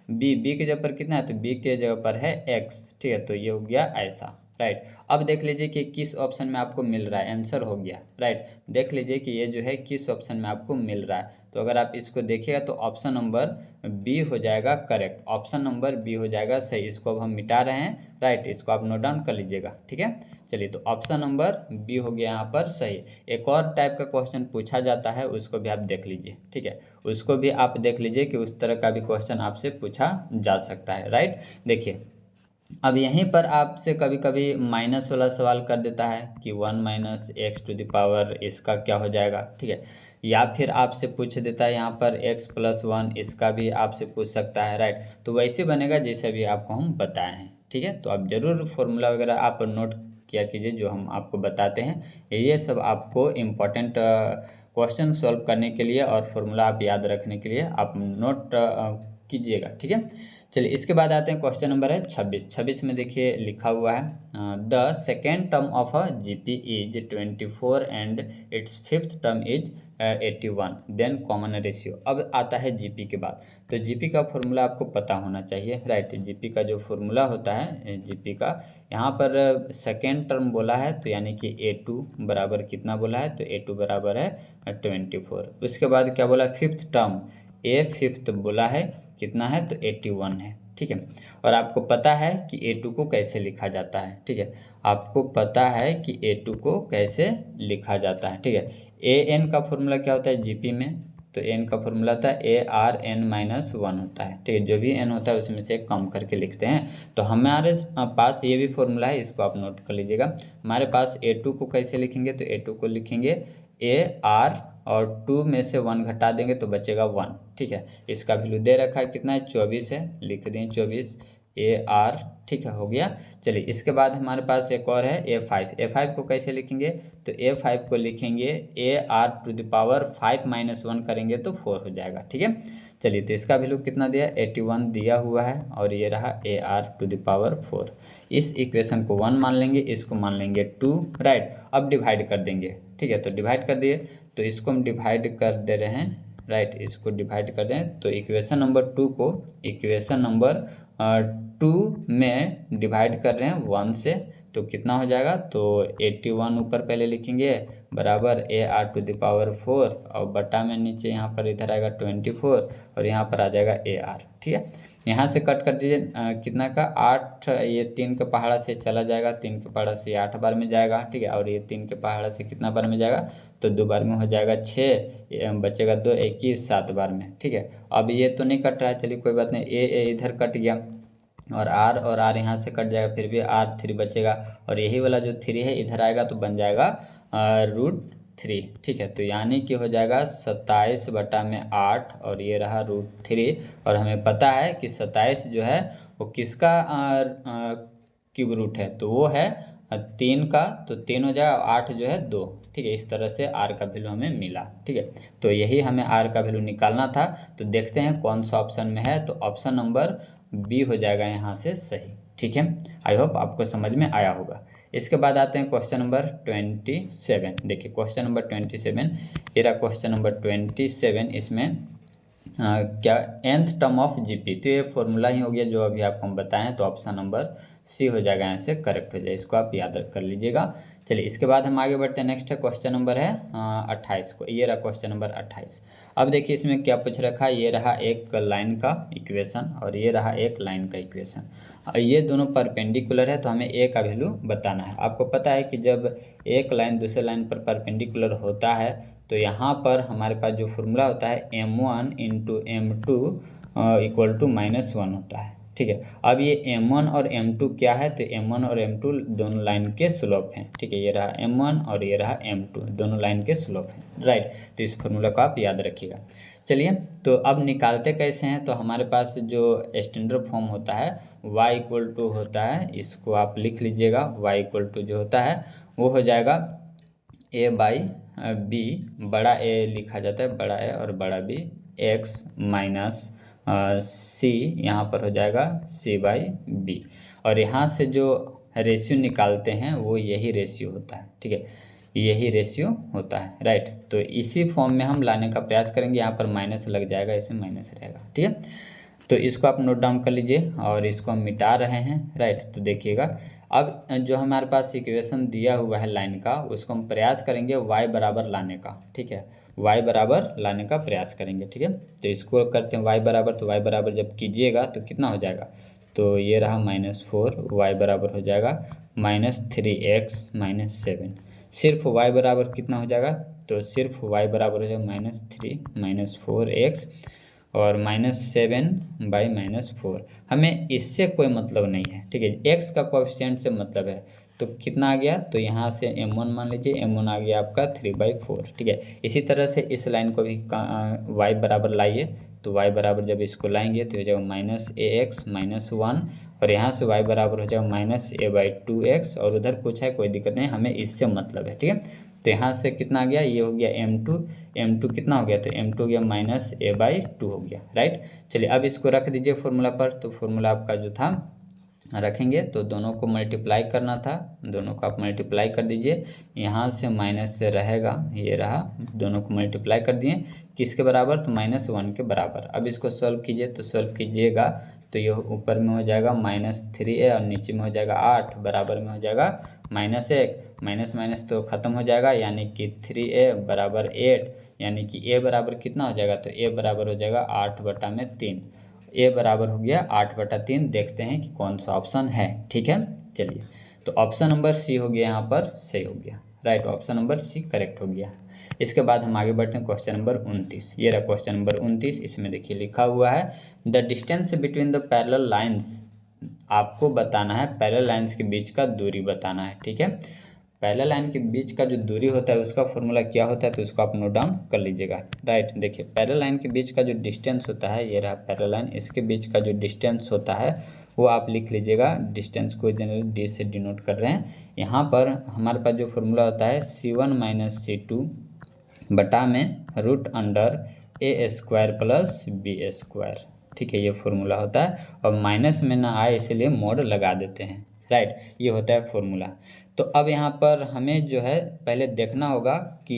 बी के जगह पर कितना है, तो बी के जगह पर है x, ठीक है, तो ये हो गया ऐसा, राइट। अब देख लीजिए कि किस ऑप्शन में आपको मिल रहा है, आंसर हो गया, राइट। देख लीजिए कि ये जो है किस ऑप्शन में आपको मिल रहा है। तो अगर आप इसको देखिएगा तो ऑप्शन नंबर बी हो जाएगा करेक्ट, ऑप्शन नंबर बी हो जाएगा सही। इसको अब हम मिटा रहे हैं, राइट, इसको आप नोट डाउन कर लीजिएगा। ठीक है, चलिए, तो ऑप्शन नंबर बी हो गया यहाँ पर सही। एक और टाइप का क्वेश्चन पूछा जाता है, उसको भी आप देख लीजिए, ठीक है, उसको भी आप देख लीजिए कि उस तरह का भी क्वेश्चन आपसे पूछा जा सकता है, राइट। देखिए अब यहीं पर आपसे कभी कभी माइनस वाला सवाल कर देता है कि 1 - x⁴ इसका क्या हो जाएगा, ठीक है। या फिर आपसे पूछ देता है यहाँ पर x+1, इसका भी आपसे पूछ सकता है, राइट। तो वैसे बनेगा जैसे भी आपको हम बताए हैं, ठीक है। तो आप ज़रूर फॉर्मूला वगैरह आप नोट किया कीजिए जो हम आपको बताते हैं। ये सब आपको इम्पोर्टेंट क्वेश्चन सॉल्व करने के लिए और फॉर्मूला आप याद रखने के लिए आप नोट कीजिएगा, ठीक है। चलिए इसके बाद आते हैं, क्वेश्चन नंबर है 26। 26 में देखिए लिखा हुआ है the second term of a GP is 24 and its fifth term is 81, then common ratio. अब आता है जीपी के बाद, तो जीपी का फॉर्मूला आपको पता होना चाहिए, राइट। जीपी का जो फॉर्मूला होता है जीपी का, यहाँ पर सेकेंड टर्म बोला है तो यानी कि A2 बराबर कितना बोला है, तो A2 बराबर है 24। उसके बाद क्या बोला, फिफ्थ टर्म, ए फिफ्थ बोला है कितना है, तो 81 है, ठीक है। और आपको पता है कि A2 को कैसे लिखा जाता है, ठीक है। आपको पता है कि A2 को कैसे लिखा जाता है, ठीक है। AN का फॉर्मूला क्या होता है जीपी में, तो एन का फॉर्मूला था ARN-1 होता है, ठीक है। जो भी एन होता है उसमें से कम करके लिखते हैं। तो हमारे पास ये भी फॉर्मूला है, इसको आप नोट कर लीजिएगा। हमारे पास A2 को कैसे लिखेंगे, तो A2 को लिखेंगे AR और 2 में से 1 घटा देंगे तो बचेगा 1, ठीक है। इसका वैल्यू दे रखा है कितना है, 24 है, लिख दें 24 AR, ठीक है, हो गया। चलिए इसके बाद हमारे पास एक और है A5 को कैसे लिखेंगे, तो A5 को लिखेंगे AR⁵ करेंगे तो 4 हो जाएगा, ठीक है। चलिए तो इसका वैल्यू कितना दिया, 81 दिया हुआ है और ये रहा AR⁴। इस इक्वेशन को 1 मान लेंगे, इसको मान लेंगे 2, राइट। अब डिवाइड कर देंगे, ठीक है। तो डिवाइड कर दिए, तो इसको हम डिवाइड कर दे रहे हैं, राइट। इसको डिवाइड कर दें तो इक्वेशन नंबर 2 को इक्वेशन नंबर 2 में डिवाइड कर रहे हैं 1 से, तो कितना हो जाएगा, तो 81 ऊपर पहले लिखेंगे बराबर AR⁴ और बटा में नीचे यहाँ पर इधर आएगा 24 और यहाँ पर आ जाएगा AR, ठीक है। यहाँ से कट कर दीजिए कितना का 8, ये 3 के पहाड़ा से चला जाएगा, 3 के पहाड़ा से 8 बार में जाएगा, ठीक है। और ये 3 के पहाड़ा से कितना बार में जाएगा, तो 2 बार में हो जाएगा 6, बचेगा 2, 21, 7 बार में, ठीक है। अब ये तो नहीं कट रहा है, चलिए कोई बात नहीं, ए इधर कट गया और R यहाँ से कट जाएगा, फिर भी R3 बचेगा और यही वाला जो 3 है इधर आएगा तो बन जाएगा √3, ठीक है। तो यानी कि हो जाएगा 27/8 और ये रहा √3। और हमें पता है कि 27 जो है वो किसका क्यूब रूट है, तो वो है 3 का, तो 3 हो जाएगा, 8 जो है 2, ठीक है। इस तरह से R का वैल्यू हमें मिला, ठीक है। तो यही हमें R का वैल्यू निकालना था। तो देखते हैं कौन सा ऑप्शन में है, तो ऑप्शन नंबर बी हो जाएगा यहाँ से सही, ठीक है। आई होप आपको समझ में आया होगा। इसके बाद आते हैं क्वेश्चन नंबर 27। देखिए क्वेश्चन नंबर 27, ये रहा क्वेश्चन नंबर 27। इसमें क्या nth टर्म ऑफ जीपी, तो ये फॉर्मूला ही हो गया जो अभी आपको हम बताएं, तो ऑप्शन नंबर सी हो जाएगा, यहाँ से करेक्ट हो जाए, इसको आप याद कर लीजिएगा। चलिए इसके बाद हम आगे बढ़ते हैं, नेक्स्ट है क्वेश्चन नंबर है 28 को, ये रहा क्वेश्चन नंबर 28। अब देखिए इसमें क्या पूछ रखा है, ये रहा एक लाइन का इक्वेशन और ये रहा एक लाइन का इक्वेशन। ये दोनों परपेंडिकुलर है तो हमें ए का वैल्यू बताना है। आपको पता है कि जब एक लाइन दूसरे लाइन पर परपेंडिकुलर होता है तो यहाँ पर हमारे पास जो फॉर्मूला होता है m1 × m2 =−1 होता है, ठीक है। अब ये m1 और m2 क्या है, तो m1 और m2 दोनों लाइन के स्लोप हैं, ठीक है। ये रहा m1 और ये रहा m2, दोनों लाइन के स्लोप हैं, राइट। तो इस फॉर्मूला को आप याद रखिएगा। चलिए तो अब निकालते कैसे हैं, तो हमारे पास जो स्टैंडर्ड फॉर्म होता है y = होता है, इसको आप लिख लीजिएगा, y = जो होता है वो हो जाएगा A/B, बड़ा A लिखा जाता है, बड़ा A और बड़ा B, x - c, यहाँ पर हो जाएगा C/B। और यहाँ से जो रेशियो निकालते हैं वो यही रेशियो होता है, ठीक है, यही रेशियो होता है, राइट। तो इसी फॉर्म में हम लाने का प्रयास करेंगे, यहाँ पर माइनस लग जाएगा, इसमें माइनस रहेगा, ठीक है। तो इसको आप नोट डाउन कर लीजिए और इसको हम मिटा रहे हैं, राइट। तो देखिएगा अब जो हमारे पास इक्वेशन दिया हुआ है लाइन का, उसको हम प्रयास करेंगे y बराबर लाने का, ठीक है, y बराबर लाने का प्रयास करेंगे, ठीक है। तो इसको करते हैं y बराबर, तो y बराबर जब कीजिएगा तो कितना हो जाएगा, तो ये रहा -4, y बराबर हो जाएगा -3x - 7। सिर्फ y बराबर कितना हो जाएगा, तो सिर्फ y बराबर हो जाएगा -3 - 4x और -7/-4। हमें इससे कोई मतलब नहीं है, ठीक है। एक्स का कोएफिशिएंट से मतलब है। तो कितना आ गया, तो यहाँ से m1 मान लीजिए, m1 आ गया आपका 3/4, ठीक है। इसी तरह से इस लाइन को भी y बराबर लाइए। तो y बराबर जब इसको लाएंगे तो हो जाएगा -ax-1, और यहाँ से y बराबर हो जाएगा -a/2x, और उधर कुछ है कोई दिक्कत नहीं, हमें इससे मतलब है, ठीक है। तो यहाँ से कितना आ गया, ये हो गया m2 कितना हो गया, तो m2 हो गया -a/2 हो गया, राइट। चलिए अब इसको रख दीजिए फॉर्मूला पर। तो फॉर्मूला आपका जो था रखेंगे तो दोनों को मल्टीप्लाई करना था, दोनों को आप मल्टीप्लाई कर दीजिए। यहाँ से माइनस से रहेगा, ये रहा, दोनों को मल्टीप्लाई कर दिए, किसके बराबर, तो -1 के बराबर। अब इसको सॉल्व कीजिए, तो सॉल्व कीजिएगा तो ये ऊपर में हो जाएगा -3a और नीचे में हो जाएगा 8, बराबर में हो जाएगा -1, माइनस माइनस तो ख़त्म हो जाएगा, यानी कि 3a बराबर 8, यानी कि a बराबर कितना हो जाएगा, तो a बराबर हो जाएगा 8/3। ए बराबर हो गया 8/3। देखते हैं कि कौन सा ऑप्शन है, ठीक है। चलिए, तो ऑप्शन नंबर सी हो गया, यहाँ पर सही हो गया, right. Option number C correct हो गया। इसके बाद हम आगे बढ़ते हैं क्वेश्चन नंबर 29। ये रहा क्वेश्चन नंबर 29। इसमें देखिए लिखा हुआ है the distance between the parallel lines. आपको बताना है पैरेलल लाइन्स के बीच का दूरी बताना है, ठीक है। पैरेलल लाइन के बीच का जो दूरी होता है उसका फॉर्मूला क्या होता है, तो उसको आप नोट डाउन कर लीजिएगा, राइट। देखिए पैरेलल लाइन के बीच का जो डिस्टेंस होता है, ये रहा पैरेलल लाइन, इसके बीच का जो डिस्टेंस होता है वो आप लिख लीजिएगा। डिस्टेंस को जनरली डी से डिनोट कर रहे हैं। यहाँ पर हमारे पास जो फॉर्मूला होता है C1 - C2 बटा में √A² + B², ठीक है, ये फॉर्मूला होता है। और माइनस में ना आए इसलिए मोड लगा देते हैं, राइट। ये होता है फॉर्मूला। तो अब यहाँ पर हमें जो है पहले देखना होगा कि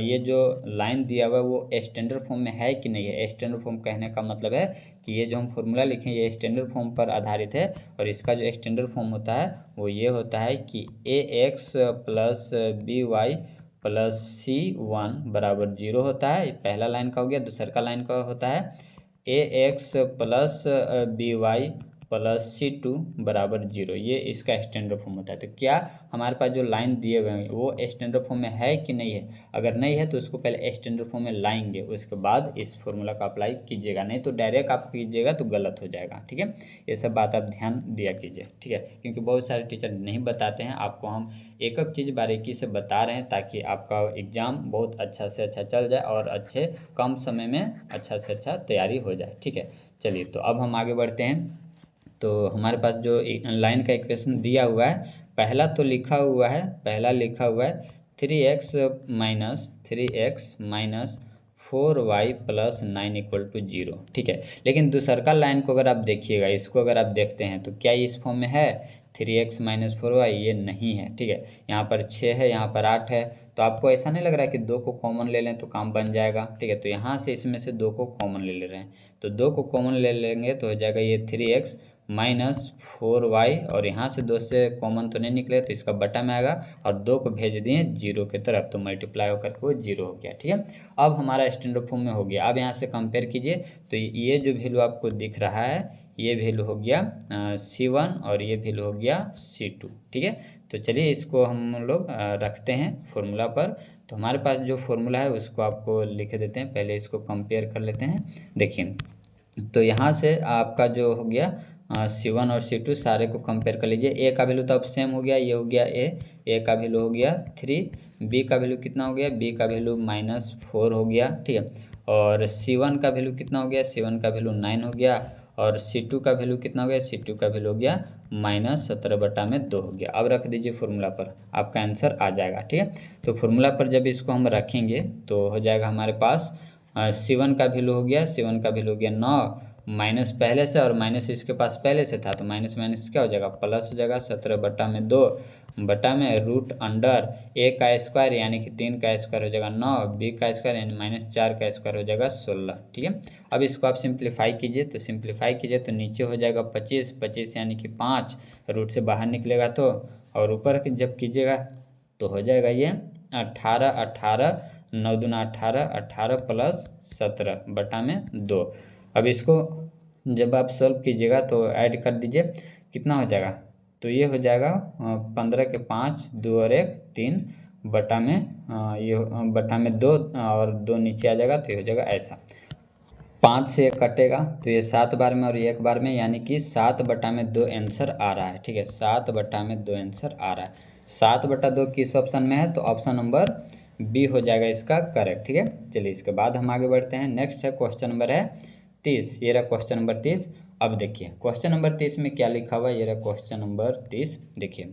ये जो लाइन दिया हुआ है वो स्टैंडर्ड फॉर्म में है कि नहीं है। स्टैंडर्ड फॉर्म कहने का मतलब है कि ये जो हम फॉर्मूला लिखें ये स्टैंडर्ड फॉर्म पर आधारित है, और इसका जो स्टैंडर्ड फॉर्म होता है वो ये होता है कि ax + by + c1 बराबर 0 होता है। पहला लाइन का हो गया। दूसरा का लाइन का होता है ax + by + c2 बराबर 0। ये इसका स्टैंडर्ड फॉर्म होता है। तो क्या हमारे पास जो लाइन दिए हुए हैं वो स्टैंडर्ड फॉर्म में है कि नहीं है। अगर नहीं है तो उसको पहले स्टैंडर्ड फॉर्म में लाएंगे, उसके बाद इस फॉर्मूला का अप्लाई कीजिएगा, नहीं तो डायरेक्ट आप कीजिएगा तो गलत हो जाएगा, ठीक है। ये सब बात आप ध्यान दिया कीजिए, ठीक है, क्योंकि बहुत सारे टीचर नहीं बताते हैं। आपको हम एक एक चीज़ बारीकी से बता रहे हैं ताकि आपका एग्ज़ाम बहुत अच्छा से अच्छा चल जाए और अच्छे कम समय में अच्छा से अच्छा तैयारी हो जाए, ठीक है। चलिए, तो अब हम आगे बढ़ते हैं। तो हमारे पास जो लाइन का इक्वेशन दिया हुआ है, पहला लिखा हुआ है 3x - 4y + 9 = 0, ठीक है। लेकिन दूसरका लाइन को अगर आप देखिएगा, इसको अगर आप देखते हैं तो क्या इस फॉर्म में है 3x - 4y, ये नहीं है, ठीक है। यहाँ पर 6 है, यहाँ पर 8 है। तो आपको ऐसा नहीं लग रहा है कि 2 को कॉमन ले लें तो काम बन जाएगा, ठीक है। तो यहाँ से इसमें से 2 को कॉमन ले ले रहे हैं, तो 2 को कॉमन ले लेंगे तो हो जाएगा ये 3x - 4y, और यहाँ से 2 से कॉमन तो नहीं निकले तो इसका बटा में आएगा, और 2 को भेज दिए 0 की तरफ तो मल्टीप्लाई होकर के वो 0 हो गया, ठीक है। अब हमारा स्टैंडर्ड फॉर्म में हो गया। अब यहाँ से कंपेयर कीजिए तो ये जो वैल्यू आपको दिख रहा है ये वैल्यू हो गया C1 और ये वैल्यू हो गया C2, ठीक है। तो चलिए इसको हम लोग रखते हैं फॉर्मूला पर। तो हमारे पास जो फॉर्मूला है उसको आपको लिख देते हैं, पहले इसको कंपेयर कर लेते हैं। देखिए, तो यहाँ से आपका जो हो गया C1 और C2 सारे को कंपेयर कर लीजिए। ए का वैल्यू तो अब सेम हो गया, ये हो गया ए का वैल्यू हो गया 3, बी का वैल्यू कितना हो गया, बी का वैल्यू -4 हो गया, ठीक है। और C1 का वैल्यू कितना हो गया, C1 का वैल्यू 9 हो गया, और C2 का वैल्यू कितना हो गया, C2 का वैल्यू हो गया -17/2 हो गया। अब रख दीजिए फॉर्मूला पर, आपका आंसर आ जाएगा, ठीक है। तो फॉर्मूला पर जब इसको हम रखेंगे तो हो जाएगा हमारे पास C1 का वैल्यू हो गया, C1 का वैल्यू हो गया 9, माइनस पहले से और माइनस इसके पास पहले से था तो माइनस माइनस क्या हो जाएगा, प्लस हो जाएगा। 17/2 बटा में √A² यानी कि 3 का स्क्वायर हो जाएगा 9, B का स्क्वायर यानी -4 का स्क्वायर हो जाएगा 16, ठीक है। अब इसको आप सिंप्लीफाई कीजिए, तो सिंप्लीफाई कीजिए तो नीचे हो जाएगा 25 यानी कि 5 रूट से बाहर निकलेगा तो, और ऊपर जब कीजिएगा तो हो जाएगा ये 18 9 दूना 18 + 17/2। अब इसको जब आप सॉल्व कीजिएगा तो ऐड कर दीजिए, कितना हो जाएगा, तो ये हो जाएगा 15 के 5 2 और 1 3 बटा में ये बटा में 2 और 2 नीचे आ जाएगा तो ये हो जाएगा ऐसा 5 से 1 कटेगा तो ये 7 बार में और ये 1 बार में, यानी कि 7/2 आंसर आ रहा है। ठीक है, 7/2 आंसर आ रहा है। 7/2 किस ऑप्शन में है? तो ऑप्शन नंबर बी हो जाएगा इसका करेक्ट। ठीक है, चलिए इसके बाद हम आगे बढ़ते हैं। नेक्स्ट है क्वेश्चन नंबर है 30। ये रहा क्वेश्चन नंबर 30। अब देखिए क्वेश्चन नंबर 30 में क्या लिखा हुआ है। ये रहा क्वेश्चन नंबर 30। देखिए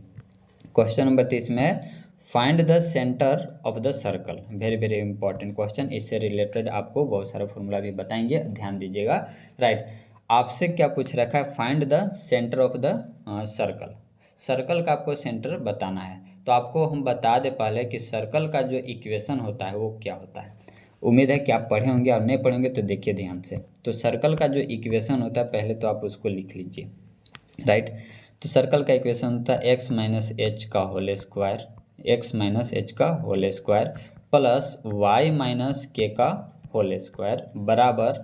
क्वेश्चन नंबर 30 में find the centre of the circle. Very very important question. इससे रिलेटेड आपको बहुत सारा फॉर्मूला भी बताएंगे, ध्यान दीजिएगा। राइट, आपसे क्या पूछ रखा है? Find the centre of the circle. Circle का आपको सेंटर बताना है। तो आपको हम बता दें पहले कि सर्कल का जो इक्वेशन होता है वो क्या होता है। उम्मीद है कि आप पढ़े होंगे, और नहीं पढ़ेंगे तो देखिए ध्यान से। तो सर्कल का जो इक्वेशन होता है पहले तो आप उसको लिख लीजिए। राइट, तो सर्कल का इक्वेशन होता है x माइनस एच का whole square, x minus H का whole square plus y minus K का होल स्क्वायर बराबर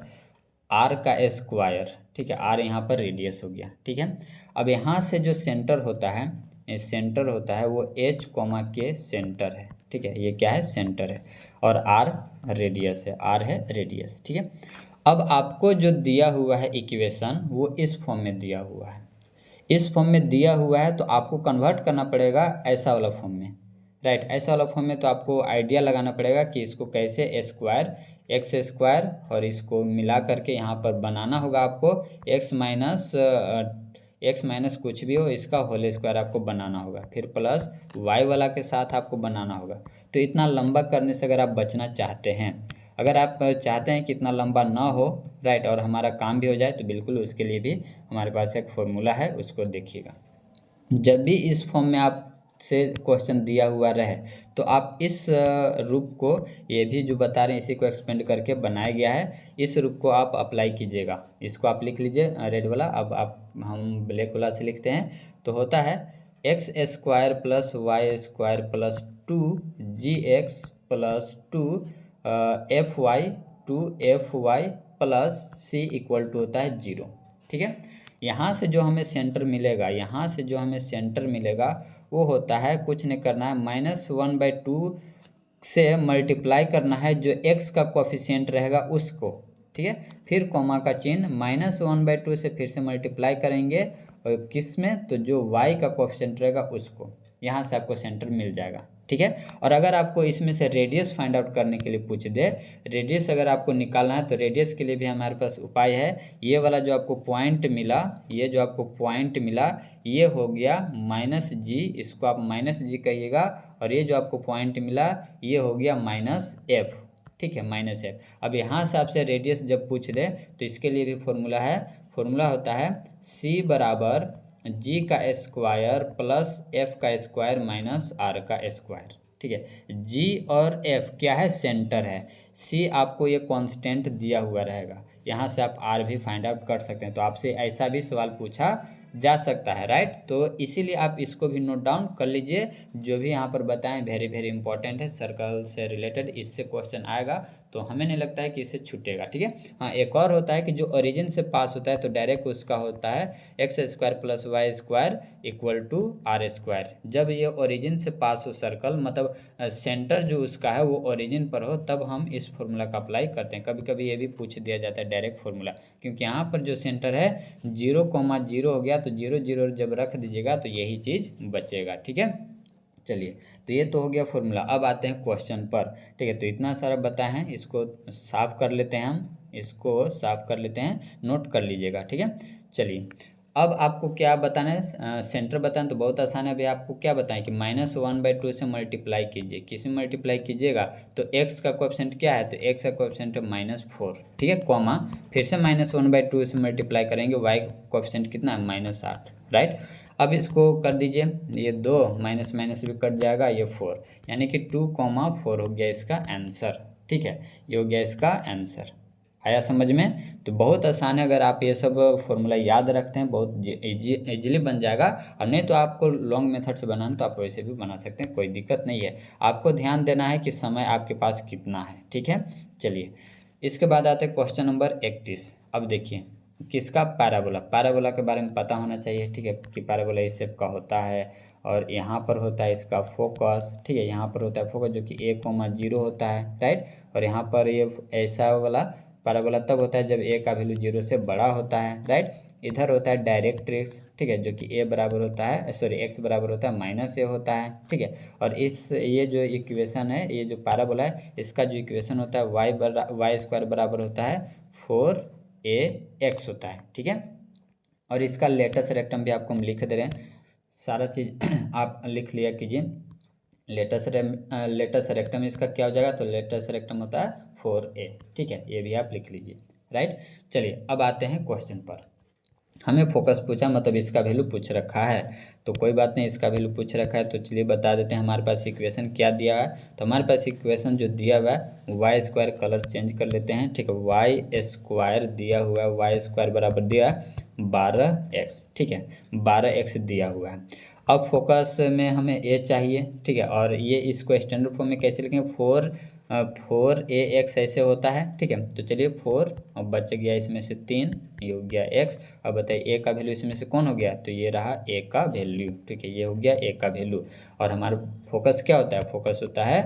r का स्क्वायर। ठीक है, r यहाँ पर रेडियस हो गया। ठीक है, अब यहाँ से जो सेंटर होता है, सेंटर होता है वो h कोमा के सेंटर है। ठीक है, ये क्या है? सेंटर है। और r रेडियस है, r है रेडियस। ठीक है, अब आपको जो दिया हुआ है इक्वेशन वो इस फॉर्म में दिया हुआ है। इस फॉर्म में दिया हुआ है तो आपको कन्वर्ट करना पड़ेगा ऐसा वाला फॉर्म में। राइट, ऐसा वाला फॉर्म में तो आपको आइडिया लगाना पड़ेगा कि इसको कैसे स्क्वायर, एक्स स्क्वायर और इसको मिला करके यहाँ पर बनाना होगा आपको। एक्स माइनस कुछ भी हो इसका होल स्क्वायर आपको बनाना होगा, फिर प्लस वाई वाला के साथ आपको बनाना होगा। तो इतना लंबा करने से अगर आप बचना चाहते हैं, अगर आप चाहते हैं कि इतना लंबा ना हो, राइट, और हमारा काम भी हो जाए, तो बिल्कुल उसके लिए भी हमारे पास एक फॉर्मूला है, उसको देखिएगा। जब भी इस फॉर्म में आप से क्वेश्चन दिया हुआ रहे तो आप इस रूप को, ये भी जो बता रहे हैं इसी को एक्सपेंड करके बनाया गया है, इस रूप को आप अप्लाई कीजिएगा। इसको आप लिख लीजिए रेड वाला। अब आप हम ब्लैक वाला से लिखते हैं तो होता है x square plus y square plus 2gx plus 2 2fy plus c equal to होता है 0। ठीक है, यहाँ से जो हमें सेंटर मिलेगा, यहाँ से जो हमें सेंटर मिलेगा वो होता है, कुछ नहीं करना है, -1/2 से मल्टीप्लाई करना है जो x का कोफिशिएंट रहेगा उसको। ठीक है, फिर कॉमा का चिन्ह, -1/2 से फिर से मल्टीप्लाई करेंगे और किस में? तो जो y का कोफिशिएंट रहेगा उसको। यहाँ से आपको सेंटर मिल जाएगा। ठीक है, और अगर आपको इसमें से रेडियस फाइंड आउट करने के लिए पूछ दे, रेडियस अगर आपको निकालना है तो रेडियस के लिए भी हमारे पास उपाय है। ये वाला जो आपको पॉइंट मिला, ये जो आपको पॉइंट मिला ये हो गया -g, इसको आप -g कहिएगा, और ये जो आपको पॉइंट मिला ये हो गया -f। ठीक है, -f। अब यहाँ से आपसे रेडियस जब पूछ दे तो इसके लिए भी फॉर्मूला है। फॉर्मूला होता है c बराबर g का स्क्वायर प्लस f का स्क्वायर माइनस r का स्क्वायर। ठीक है, g और f क्या है? सेंटर है। c आपको ये कांस्टेंट दिया हुआ रहेगा, यहाँ से आप r भी फाइंड आउट कर सकते हैं। तो आपसे ऐसा भी सवाल पूछा जा सकता है। राइट, तो इसीलिए आप इसको भी नोट डाउन कर लीजिए। जो भी यहाँ पर बताएं वेरी वेरी इंपॉर्टेंट है, सर्कल से रिलेटेड इससे क्वेश्चन आएगा, तो हमें नहीं लगता है कि इससे छूटेगा। ठीक है, हाँ, एक और होता है कि जो ओरिजिन से पास होता है तो डायरेक्ट उसका होता है x square plus y square equal to r square. जब ये ओरिजिन से पास हो सर्कल, मतलब सेंटर जो उसका है वो ओरिजिन पर हो, तब हम इस फॉर्मूला का अप्लाई करते हैं। कभी कभी ये भी पूछ दिया जाता है डायरेक्ट फॉर्मूला, क्योंकि यहाँ पर जो सेंटर है 0,0 हो गया तो 0 जब रख दीजिएगा तो यही चीज़ बचेगा। ठीक है, चलिए, तो ये तो हो गया फॉर्मूला। अब आते हैं क्वेश्चन पर। ठीक है, तो इतना सारा बताए हैं, इसको साफ कर लेते हैं हम, इसको साफ कर लेते हैं, नोट कर लीजिएगा। ठीक है, चलिए, अब आपको क्या बताना है? सेंटर बताना तो बहुत आसान है। अभी आपको क्या बताएं कि -1/2 से मल्टीप्लाई कीजिए। किसी मल्टीप्लाई कीजिएगा तो x का कोएफिशिएंट क्या है? तो x का कोएफिशिएंट है -4। ठीक है, कॉमा, फिर से -1/2 से मल्टीप्लाई करेंगे, y कोएफिशिएंट कितना है? -8। राइट, अब इसको कर दीजिए, ये 2 माइनस माइनस भी कट जाएगा, ये 4, यानी कि 2,4 हो गया इसका आंसर। ठीक है, ये हो गया इसका आंसर। आया समझ में? तो बहुत आसान है, अगर आप ये सब फॉर्मूला याद रखते हैं बहुत इजीली बन जाएगा। और नहीं तो आपको लॉन्ग मेथड से बनाना तो आप वैसे भी बना सकते हैं, कोई दिक्कत नहीं है। आपको ध्यान देना है कि समय आपके पास कितना है। ठीक है, चलिए, इसके बाद आते हैं क्वेश्चन नंबर 31। अब देखिए किसका? पैराबोला। पैराबोला के बारे में पता होना चाहिए। ठीक है, कि पैराबोला इस शेप का होता है, और यहाँ पर होता है इसका फोकस। ठीक है, यहाँ पर होता है फोकस जो कि 1,0 होता है। राइट, और यहाँ पर ये ऐसा वाला पैराबोला तब होता है जब ए का वैल्यू 0 से बड़ा होता है, राइट। इधर होता है डायरेक्ट्रिक्स, ठीक है, जो कि ए बराबर होता है, सॉरी एक्स बराबर होता है माइनस ए होता है, ठीक है। और ये जो इक्वेशन है, ये जो पैराबोला है, इसका जो इक्वेशन होता है वाई स्क्वायर बराबर होता है 4ax होता है, ठीक है। और इसका लेटेस्ट रेक्टम भी आपको हम लिख दे रहे हैं, सारा चीज़ आप लिख लिया कीजिए। लेटेस्ट रेक्टम इसका क्या हो जाएगा, तो लेटेस्ट रेक्टम होता है 4a, ठीक है, ये भी आप लिख लीजिए, राइट। चलिए अब आते हैं क्वेश्चन पर। हमें फोकस पूछा, मतलब इसका वैल्यू पूछ रखा है, तो कोई बात नहीं, इसका वैल्यू पूछ रखा है तो चलिए बता देते हैं हमारे पास इक्वेशन क्या दिया है। तो हमारे पास इक्वेशन जो दिया हुआ है वाई स्क्वायर, कलर चेंज कर लेते हैं, ठीक है, वाई स्क्वायर दिया हुआ है, वाई स्क्वायर बराबर दिया है 12x, ठीक है, 12x दिया हुआ है। अब फोकस में हमें ए चाहिए, ठीक है, और ये इसको स्टैंडर्ड फॉर्म में कैसे लिखेंगे, 4ax ऐसे होता है, ठीक है। तो चलिए 4, अब बच गया इसमें से 3, ये हो गया x। अब बताइए ए का वैल्यू इसमें से कौन हो गया, तो ये रहा ए का वैल्यू, ठीक है, ये हो गया ए का वैल्यू। और हमारा फोकस क्या होता है, फोकस होता है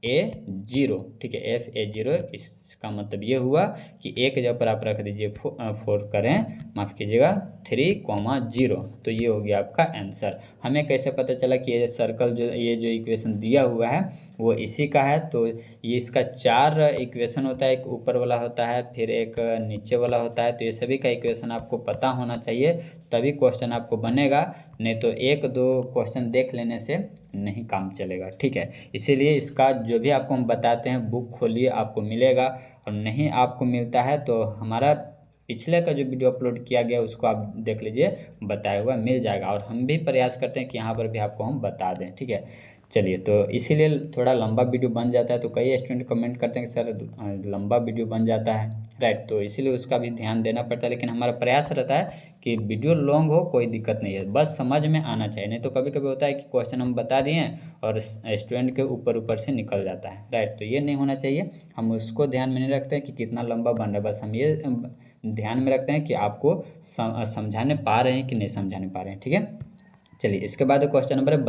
fa0, ठीक है, fa0। इसका मतलब ये हुआ कि ए के जगह पर आप रख दीजिए 4 करें, माफ़ कीजिएगा 3,0, तो ये हो गया आपका आंसर। हमें कैसे पता चला कि ये सर्कल जो ये जो इक्वेशन दिया हुआ है वो इसी का है, तो ये इसका 4 इक्वेशन होता है, एक ऊपर वाला होता है, फिर एक नीचे वाला होता है, तो ये सभी का इक्वेशन आपको पता होना चाहिए, तभी क्वेश्चन आपको बनेगा, नहीं तो 1-2 क्वेश्चन देख लेने से नहीं काम चलेगा, ठीक है। इसीलिए इसका जो भी आपको हम बताते हैं बुक खोलिए, आपको मिलेगा, और नहीं आपको मिलता है तो हमारा पिछले का जो वीडियो अपलोड किया गया उसको आप देख लीजिए, बताया हुआ मिल जाएगा। और हम भी प्रयास करते हैं कि यहाँ पर भी आपको हम बता दें, ठीक है। चलिए, तो इसीलिए थोड़ा लंबा वीडियो बन जाता है, तो कई स्टूडेंट कमेंट करते हैं कि सर लंबा वीडियो बन जाता है, राइट, तो इसीलिए उसका भी ध्यान देना पड़ता है। लेकिन हमारा प्रयास रहता है कि वीडियो लॉन्ग हो, कोई दिक्कत नहीं है, बस समझ में आना चाहिए। नहीं तो कभी कभी होता है कि क्वेश्चन हम बता दिए और स्टूडेंट के ऊपर से निकल जाता है, राइट, तो ये नहीं होना चाहिए। हम उसको ध्यान में नहीं रखते हैं कि कितना लंबा बन रहा है, बस हम ये ध्यान में रखते हैं कि आपको समझाने पा रहे हैं कि नहीं समझाने पा रहे हैं, ठीक है। चलिए, इसके बाद क्वेश्चन नंबर है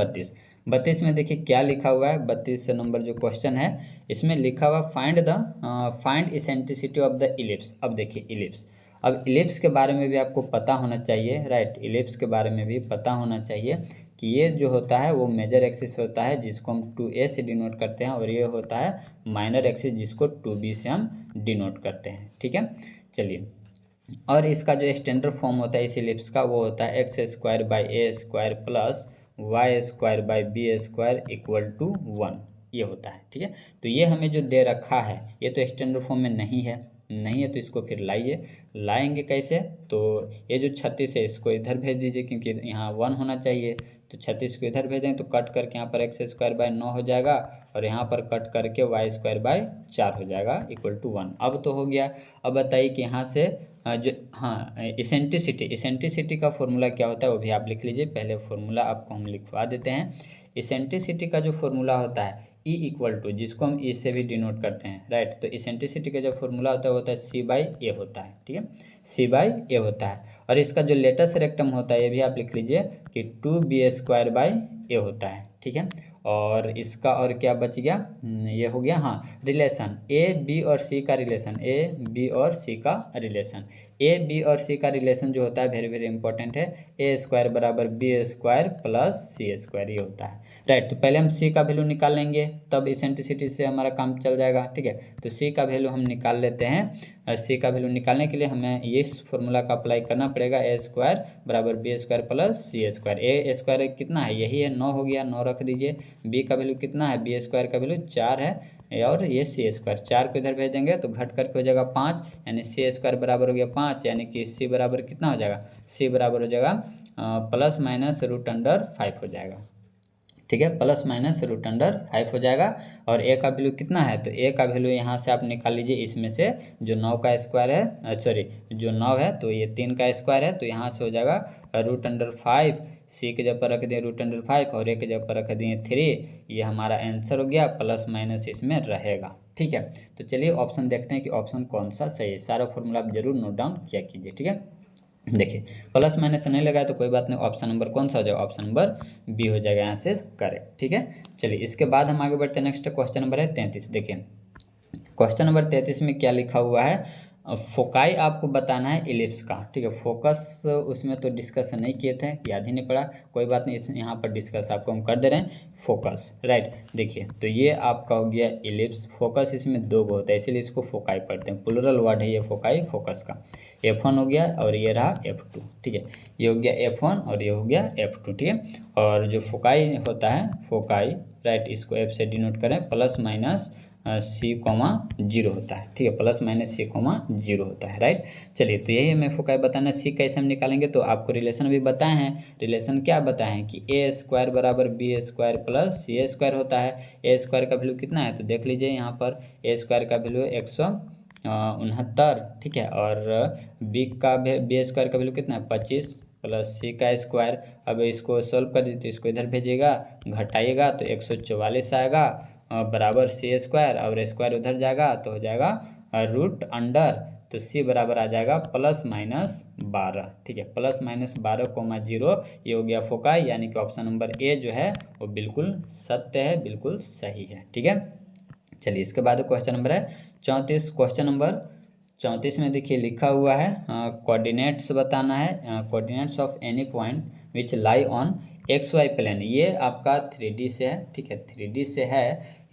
32 में देखिए क्या लिखा हुआ है। 32 नंबर जो क्वेश्चन है इसमें लिखा हुआ find eccentricity of the ellipse. अब देखिए इलिप्स, अब इलिप्स के बारे में भी आपको पता होना चाहिए, राइट, इलिप्स के बारे में भी पता होना चाहिए कि ये जो होता है वो मेजर एक्सिस होता है जिसको हम 2a से डिनोट करते हैं, और ये होता है माइनर एक्सिस जिसको 2b से हम डिनोट करते हैं, ठीक है। चलिए, और इसका जो स्टैंडर्ड फॉर्म होता है इस इलिप्स का वो होता है x² by a square plus y² by b square equal to 1, ये होता है, ठीक है। तो ये हमें जो दे रखा है ये तो स्टैंडर्ड फॉर्म में नहीं है, तो इसको फिर लाएंगे कैसे, तो ये जो 36 है इसको इधर भेज दीजिए, क्योंकि यहाँ 1 होना चाहिए, तो 36 को इधर भेजेंगे तो कट करके यहाँ पर x² बाई 9 हो जाएगा, और यहाँ पर कट करके y² बाई 4 हो जाएगा इक्वल टू 1। अब तो हो गया। अब बताइए कि यहाँ से जो इसेंट्रिसिटी का फॉर्मूला क्या होता है वो भी आप लिख लीजिए। पहले फॉर्मूला आपको हम लिखवा देते हैं। इसेंट्रिसिटी का जो फॉर्मूला होता है E इक्वल टू, जिसको हम E से भी डिनोट करते हैं, राइट, तो इसेंट्रिसिटी का जो फॉर्मूला होता है वो होता है C/A होता है, ठीक है, C/A होता है। और इसका जो लेटेस्ट रेक्टम होता है ये भी आप लिख लीजिए कि 2b² बाई a होता है, ठीक है। और इसका और क्या बच गया, ये हो गया, हाँ, रिलेशन ए बी और सी का रिलेशन, ए बी और सी का रिलेशन, ए बी और सी का रिलेशन जो होता है वेरी वेरी इंपॉर्टेंट है, a² बराबर b² प्लस c², ये होता है, राइट। तो पहले हम सी का वैल्यू निकाल लेंगे, तब इसेंट्रिसिटी से हमारा काम चल जाएगा, ठीक है। तो सी का वैल्यू हम निकाल लेते हैं। सी का वैल्यू निकालने के लिए हमें इस फॉर्मूला का अप्लाई करना पड़ेगा, a² बराबर b² प्लस c²। a² कितना है, यही है, 9 हो गया, 9 रख दीजिए। b का वैल्यू कितना है, b² का वैल्यू 4 है, और ये c², 4 को इधर भेजेंगे तो घट करके हो जाएगा 5, यानी c² बराबर हो गया 5, यानी कि c बराबर कितना हो जाएगा, c बराबर हो जाएगा प्लस माइनस √5 हो जाएगा, ठीक है, प्लस माइनस √5 हो जाएगा। और a का वैल्यू कितना है, तो a का वैल्यू यहाँ से आप निकाल लीजिए, इसमें से जो 9 का स्क्वायर है, सॉरी जो 9 है तो ये 3 का स्क्वायर है, तो यहाँ से हो जाएगा √5, c के जगह पर रख दिए √5 और a के जगह पर रख दिए 3, ये हमारा आंसर हो गया, प्लस माइनस इसमें रहेगा, ठीक है। तो चलिए ऑप्शन देखते हैं कि ऑप्शन कौन सा सही है। सारा फॉर्मूला आप जरूर नोट डाउन किया कीजिए, ठीक है। देखिए प्लस माइनस नहीं लगाया तो कोई बात नहीं, ऑप्शन नंबर कौन सा हो जाएगा, ऑप्शन नंबर बी हो जाएगा यहाँ से करेक्ट, ठीक है। चलिए इसके बाद हम आगे बढ़ते हैं, नेक्स्ट क्वेश्चन नंबर है 33। देखिए क्वेश्चन नंबर 33 में क्या लिखा हुआ है, फोकाई आपको बताना है इलिप्स का, ठीक है। फोकस उसमें तो डिस्कस नहीं किए थे, याद ही नहीं पड़ा, कोई बात नहीं, इस यहाँ पर डिस्कस आपको हम कर दे रहे हैं, फोकस, राइट। देखिए तो ये आपका हो गया इलिप्स, फोकस इसमें दो गो होता है इसीलिए इसको फोकाई पढ़ते हैं, प्लुरल वर्ड है ये फोकाई, फोकस का। F1 हो गया और ये रहा F2, ठीक है। ये हो गया F1 और ये हो गया F2, ठीक है। और जो फोकाई होता है, फोकाई, राइट, इसको F से डिनोट करें, प्लस माइनस C, 0 होता है, ठीक है, प्लस माइनस C, 0 होता है, राइट। चलिए तो यही हमें फोकाई बताना है। C कैसे हम निकालेंगे, तो आपको रिलेशन भी बताए हैं। रिलेशन क्या बताए हैं कि A² बराबर B² प्लस C² होता है। A² का वैल्यू कितना है, तो देख लीजिए यहाँ पर A² का वैल्यू 169, ठीक है। और B² का वैल्यू कितना है 25 प्लस C का स्क्वायर। अब इसको सोल्व कर दीजिए तो इसको इधर भेजिएगा, घटाइएगा तो 144 आएगा, बराबर C² और स्क्वायर उधर जाएगा तो हो जाएगा रूट अंडर, तो C बराबर आ जाएगा प्लस माइनस 12, ठीक है, प्लस माइनस 12, 0। ये हो गया फोकाई, यानी कि ऑप्शन नंबर ए जो है वो बिल्कुल सत्य है, बिल्कुल सही है, ठीक है। चलिए इसके बाद क्वेश्चन नंबर है 34। क्वेश्चन नंबर 34 में देखिए लिखा हुआ है कोऑर्डिनेट्स बताना है, coordinates of any point which lie on XY plane. ये आपका 3D से है, ठीक है, 3D से है।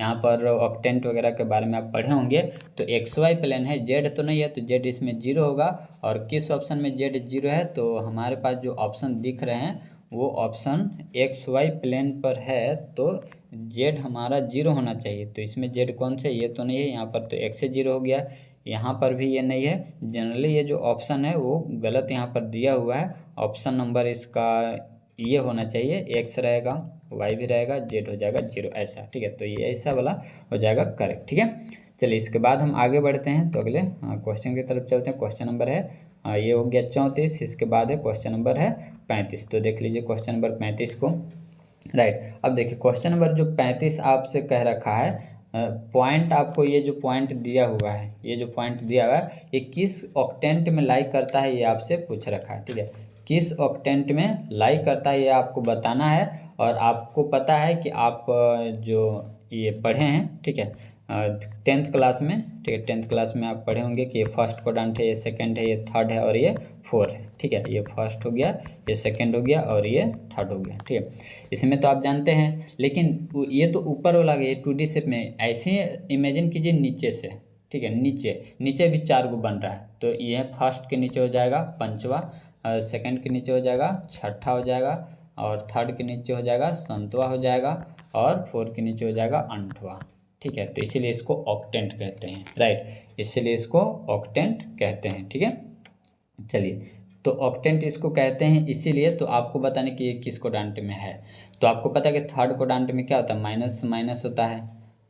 यहाँ पर ऑक्टेंट वगैरह के बारे में आप पढ़े होंगे। तो XY प्लेन है, Z तो नहीं है, तो Z इसमें 0 होगा। और किस ऑप्शन में Z 0 है, तो हमारे पास जो ऑप्शन दिख रहे हैं वो ऑप्शन XY प्लेन पर है, तो Z हमारा 0 होना चाहिए। तो इसमें Z कौन से, ये तो नहीं है, यहाँ पर तो X से 0 हो गया, यहाँ पर भी ये नहीं है। जनरली ये जो ऑप्शन है वो गलत यहाँ पर दिया हुआ है। ऑप्शन नंबर इसका ये होना चाहिए, X रहेगा, Y भी रहेगा, Z हो जाएगा 0, ऐसा, ठीक है। तो ये ऐसा वाला हो जाएगा करेक्ट, ठीक है। चलिए इसके बाद हम आगे बढ़ते हैं, तो अगले क्वेश्चन की तरफ चलते हैं। क्वेश्चन नंबर है ये हो गया 34। इसके बाद है क्वेश्चन नंबर है 35। तो देख लीजिए क्वेश्चन नंबर 35 को, राइट। अब देखिए क्वेश्चन नंबर जो 35 आपसे कह रखा है, पॉइंट आपको ये जो पॉइंट दिया हुआ है, ये जो पॉइंट दिया हुआ है ये किस ऑक्टेंट में लाई करता है, ये आपसे पूछ रखा है, ठीक है। किस ऑक्टेंट में लाई करता है ये आपको बताना है। और आपको पता है कि आप जो ये पढ़े हैं, ठीक है, 10th क्लास में, ठीक है, 10th क्लास में आप पढ़े होंगे कि ये फर्स्ट क्वाड्रेंट है, ये सेकंड है, ये थर्ड है और ये 4 है, ठीक है। ये फर्स्ट हो गया, ये सेकंड हो गया और ये थर्ड हो गया, ठीक है। इसमें तो आप जानते हैं, लेकिन ये तो ऊपर वाला गया 2D शेप में। ऐसे इमेजिन कीजिए नीचे से, ठीक है, नीचे नीचे भी 4 गो बन रहा है। तो ये फर्स्ट के नीचे हो जाएगा 5वां, सेकंड के नीचे हो जाएगा 6ठा हो जाएगा, और थर्ड के नीचे हो जाएगा 7वां हो जाएगा, और 4 के नीचे हो जाएगा 8वां, ठीक है। तो इसीलिए इसको ऑक्टेंट कहते हैं, राइट, इसीलिए इसको ऑक्टेंट कहते हैं, ठीक है। चलिए तो ऑक्टेंट इसको कहते हैं इसीलिए। तो आपको बताने कि ये किस क्वाड्रेंट में है, तो आपको पता है कि थर्ड क्वाड्रेंट में क्या होता है, माइनस माइनस होता है।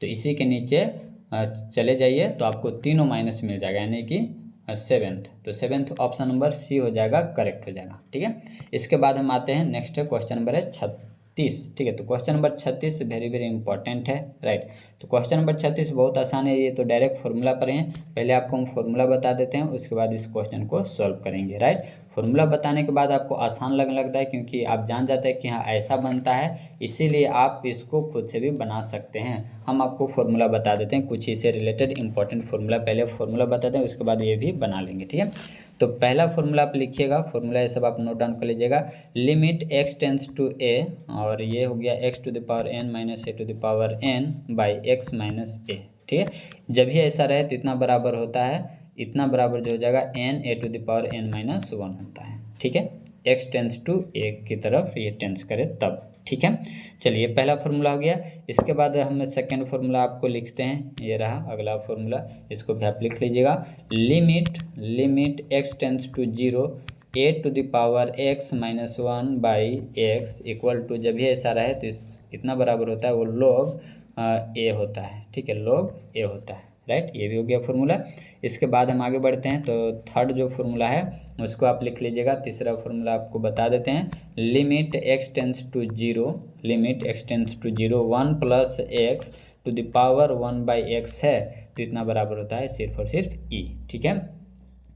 तो इसी के नीचे चले जाइए तो आपको तीनों माइनस मिल जाएगा, यानी कि 7th। तो 7th ऑप्शन नंबर C हो जाएगा, करेक्ट हो जाएगा, ठीक है। इसके बाद हम आते हैं नेक्स्ट क्वेश्चन नंबर है 36, ठीक है। तो question number 36 very very important है, राइट। तो क्वेश्चन नंबर 36 बहुत आसान है, ये तो डायरेक्ट फॉर्मूला पर हैं। पहले आपको हम फॉर्मूला बता देते हैं, उसके बाद इस क्वेश्चन को सॉल्व करेंगे, राइट। फॉर्मूला बताने के बाद आपको आसान लगने लगता है, क्योंकि आप जान जाते हैं कि हाँ ऐसा बनता है, इसीलिए आप इसको खुद से भी बना सकते हैं। हम आपको फॉर्मूला बता देते हैं, कुछ इससे रिलेटेड इंपॉर्टेंट फॉर्मूला, पहले फॉर्मूला बताते हैं, उसके बाद ये भी बना लेंगे, ठीक है। तो पहला फॉर्मूला आप लिखिएगा, फॉर्मूला ये सब आप नोट डाउन कर लीजिएगा। Limit x tends to a, और ये हो गया x to the power n minus a to the power n by x minus a, ठीक है। जब भी ऐसा रहे तो इतना बराबर होता है, इतना बराबर जो हो जाएगा n a to the power n minus 1 होता है, ठीक है। x टेंस टू a की तरफ ये टेंस करे तब, ठीक है। चलिए पहला फॉर्मूला हो गया। इसके बाद हम सेकंड फॉर्मूला आपको लिखते हैं, ये रहा अगला फॉर्मूला, इसको भी आप लिख लीजिएगा। Limit x tends to 0 a to the power x minus 1 by x equal to, जब भी ऐसा रहे तो इतना बराबर होता है, वो log a होता है, ठीक है, log a होता है, राइट। ये भी हो गया फॉर्मूला। इसके बाद हम आगे बढ़ते हैं, तो थर्ड जो फॉर्मूला है उसको आप लिख लीजिएगा। तीसरा फॉर्मूला आपको बता देते हैं। Limit x tends to 0 1 plus x to the power 1 by x है, तो इतना बराबर होता है सिर्फ और सिर्फ e, ठीक है।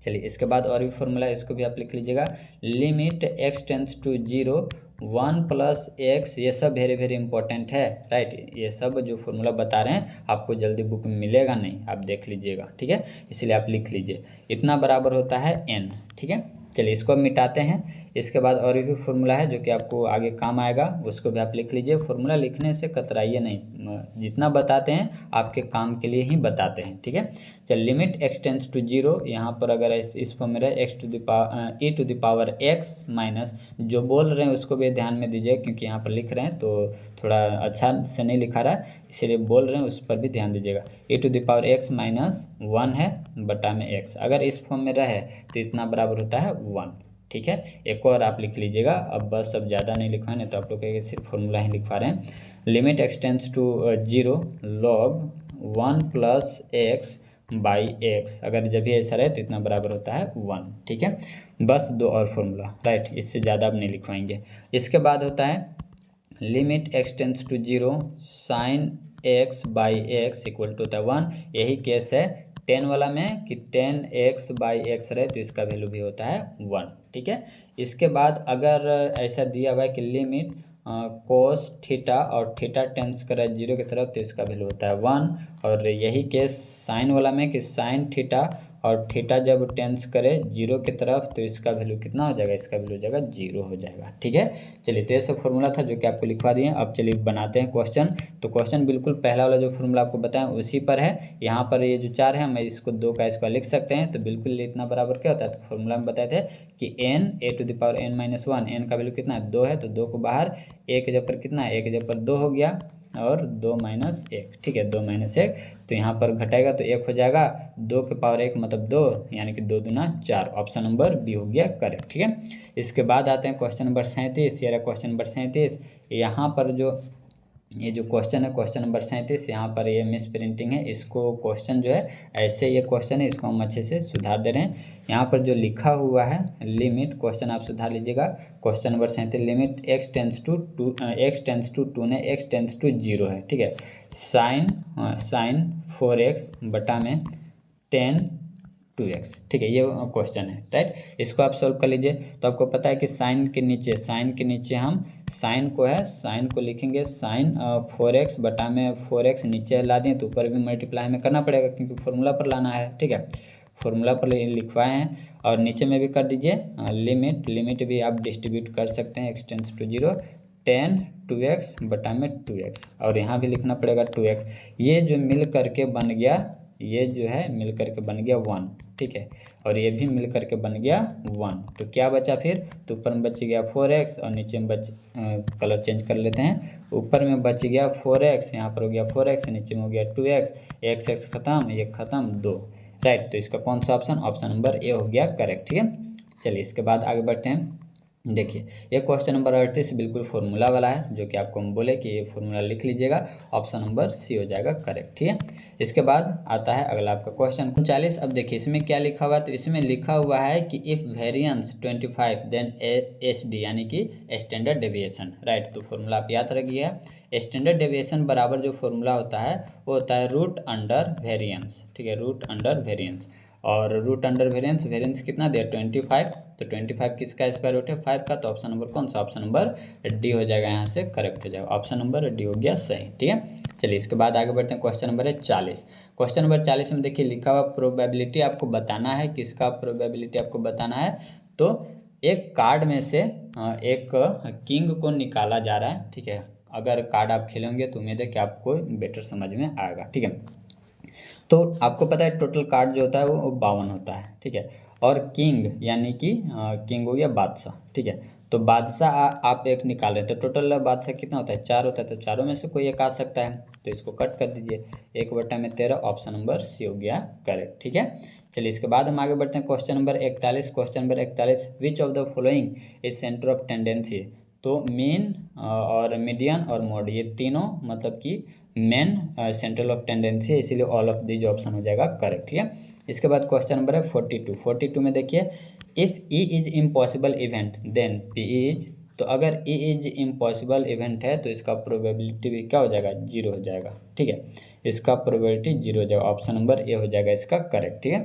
चलिए इसके बाद और भी फॉर्मूला, इसको भी आप लिख लीजिएगा। Limit x tends to 0 1 plus x, ये सब वेरी वेरी इंपॉर्टेंट है, राइट। ये सब जो फॉर्मूला बता रहे हैं आपको जल्दी बुक में मिलेगा नहीं, आप देख लीजिएगा, ठीक है। इसलिए आप लिख लीजिए, इतना बराबर होता है n, ठीक है। चलिए इसको अब मिटाते हैं। इसके बाद और भी फॉर्मूला है जो कि आपको आगे काम आएगा, उसको भी आप लिख लीजिए। फॉर्मूला लिखने से कतराइए नहीं, जितना बताते हैं आपके काम के लिए ही बताते हैं, ठीक है। चलिए limit x tends to zero, यहाँ पर अगर इस फॉर्म में रहे e to the power x minus, जो बोल रहे हैं उसको भी ध्यान में दीजिए, क्योंकि यहाँ पर लिख रहे हैं तो थोड़ा अच्छा से नहीं लिखा रहा है, इसलिए बोल रहे हैं उस पर भी ध्यान दीजिएगा। e to the power x minus 1 है बटा में एक्स, अगर इस फॉर्म में रहे तो इतना बराबर होता है 1, ठीक है। एक और आप लिख लीजिएगा, अब बस अब ज़्यादा नहीं लिखवाए, नहीं तो आप लोग कहेंगे सिर्फ फॉर्मूला ही लिखवा रहे हैं। Limit x tends to zero log 1 plus x by x, अगर जब भी ऐसा रहे तो इतना बराबर होता है 1, ठीक है। बस दो और फॉर्मूला, राइट, इससे ज़्यादा अब नहीं लिखवाएंगे। इसके बाद होता है limit x tends to zero sine x by x equal to होता है 1। यही केस है 10 वाला में कि 10 एक्स बाई एक्स रहे तो इसका वैल्यू भी होता है 1, ठीक है। इसके बाद अगर ऐसा दिया हुआ है कि लिमिट कोस थीटा और थीटा टेंस करे जीरो की तरफ तो इसका वैल्यू होता है 1। और यही केस साइन वाला में कि साइन थीटा और थीटा जब टेंस करे जीरो की तरफ तो इसका वैल्यू कितना हो जाएगा, इसका वैल्यू हो जाएगा 0 हो जाएगा, ठीक है। चलिए तो ये सब फॉर्मूला था जो कि आपको लिखवा दिए। अब चलिए बनाते हैं क्वेश्चन। तो क्वेश्चन बिल्कुल पहला वाला जो फॉर्मूला आपको बताएं उसी पर है। यहाँ पर ये जो 4 है मैं इसको 2 का स्क्वायर लिख सकते हैं, तो बिल्कुल इतना बराबर क्या होता है, तो फॉर्मूला में बताए थे कि n a to the power n minus 1, n का वैल्यू कितना है 2 है, तो 2 को बाहर, एक की जगह पर कितना है, एक की जगह पर 2 हो गया और 2 माइनस 1, ठीक है, 2 माइनस 1, तो यहाँ पर घटाएगा तो 1 हो जाएगा, 2 के पावर 1 मतलब 2, यानी कि 2 दूना 4, ऑप्शन नंबर बी हो गया करेक्ट, ठीक है। इसके बाद आते हैं क्वेश्चन नंबर 37। ये रहा क्वेश्चन नंबर 37। यहाँ पर जो ये जो क्वेश्चन है क्वेश्चन नंबर 37, यहाँ पर ये मिस प्रिंटिंग है, इसको क्वेश्चन जो है ऐसे ये क्वेश्चन है, इसको हम अच्छे से सुधार दे रहे हैं। यहाँ पर जो लिखा हुआ है लिमिट, क्वेश्चन आप सुधार लीजिएगा। Question number 37 limit x tends to 2 ने एक्स टेंस टू 0 है, ठीक है। साइन 4x बटा में 10 2x, ठीक है, ये क्वेश्चन है, राइट। इसको आप सोल्व कर लीजिए। तो आपको पता है कि साइन के नीचे हम साइन को लिखेंगे साइन 4x बटा में 4x, नीचे ला दें तो ऊपर भी मल्टीप्लाई में करना पड़ेगा क्योंकि फॉर्मूला पर लाना है, ठीक है। फॉर्मूला पर लिखवाए हैं और नीचे में भी कर दीजिए लिमिट भी आप डिस्ट्रीब्यूट कर सकते हैं, एक्स टेंस टू 0 10 2x बटा में 2x, और यहाँ भी लिखना पड़ेगा 2x। ये जो मिल करके बन गया, ये जो है मिल करके बन गया 1, ठीक है, और ये भी मिल करके बन गया 1, तो क्या बचा फिर, तो ऊपर में बच गया 4x और नीचे में कलर चेंज कर लेते हैं, ऊपर में बच गया 4x, यहाँ पर हो गया 4x, नीचे में हो गया 2x, x खत्म, ये खत्म 2, राइट। तो इसका कौन सा ऑप्शन नंबर ए हो गया करेक्ट, ठीक है। चलिए इसके बाद आगे बढ़ते हैं। देखिए ये क्वेश्चन नंबर 38 बिल्कुल फॉर्मूला वाला है, जो कि आपको हम बोले कि ये फॉर्मूला लिख लीजिएगा, ऑप्शन नंबर सी हो जाएगा करेक्ट, ठीक है। इसके बाद आता है अगला आपका क्वेश्चन 39। अब देखिए इसमें क्या लिखा हुआ है, तो इसमें लिखा हुआ है कि इफ़ वेरिएंस 25 देन SD, यानी कि स्टैंडर्ड डेविएशन, राइट। तो फॉर्मूला आप याद रखिए, स्टैंडर्ड डेविएशन बराबर जो फॉर्मूला होता है वो होता है रूट अंडर वेरिएंस, ठीक है, रूट अंडर वेरिएंस। और रूट अंडर वेरिएंस कितना दिया 25, तो 25 किसका स्क्वायर रूट है 5 का, तो ऑप्शन नंबर कौन सा, ऑप्शन नंबर डी हो जाएगा, यहाँ से करेक्ट हो जाएगा, ऑप्शन नंबर डी हो गया सही, ठीक है। चलिए इसके बाद आगे बढ़ते हैं। क्वेश्चन नंबर है 40। क्वेश्चन नंबर 40 में देखिए लिखा हुआ प्रोबेबिलिटी आपको बताना है, किसका प्रोबेबिलिटी आपको बताना है, तो एक कार्ड में से एक किंग को निकाला जा रहा है, ठीक है। अगर कार्ड आप खेलेंगे तो उम्मीद है कि आपको बेटर समझ में आएगा, ठीक है। तो आपको पता है टोटल कार्ड जो होता है वो 52 होता है, ठीक है। और किंग यानी कि किंग हो गया बादशाह, ठीक है। तो बादशाह आप एक निकाल रहे हैं, तो टोटल बादशाह कितना होता है 4 होता है, तो चारों में से कोई एक आ सकता है, तो इसको कट कर दीजिए, 1/13, ऑप्शन नंबर सी हो गया करेक्ट, ठीक है। चलिए इसके बाद हम आगे बढ़ते हैं। Question number 41। Question number 41, which of the following is centre of tendency, तो मीन और मीडियन और मोड, ये तीनों मतलब कि मेन सेंट्रल ऑफ टेंडेंसी है, इसीलिए ऑल ऑफ दीज ऑप्शन हो जाएगा करेक्ट, ठीक है। इसके बाद क्वेश्चन नंबर है 42 में देखिए, if E is impossible event then P is, तो अगर ई इज इम्पॉसिबल इवेंट है तो इसका प्रोबेबिलिटी भी क्या हो जाएगा 0 हो जाएगा, ठीक है, इसका प्रोबेबिलिटी 0 हो जाएगा, ऑप्शन नंबर ए हो जाएगा इसका करेक्ट, ठीक है।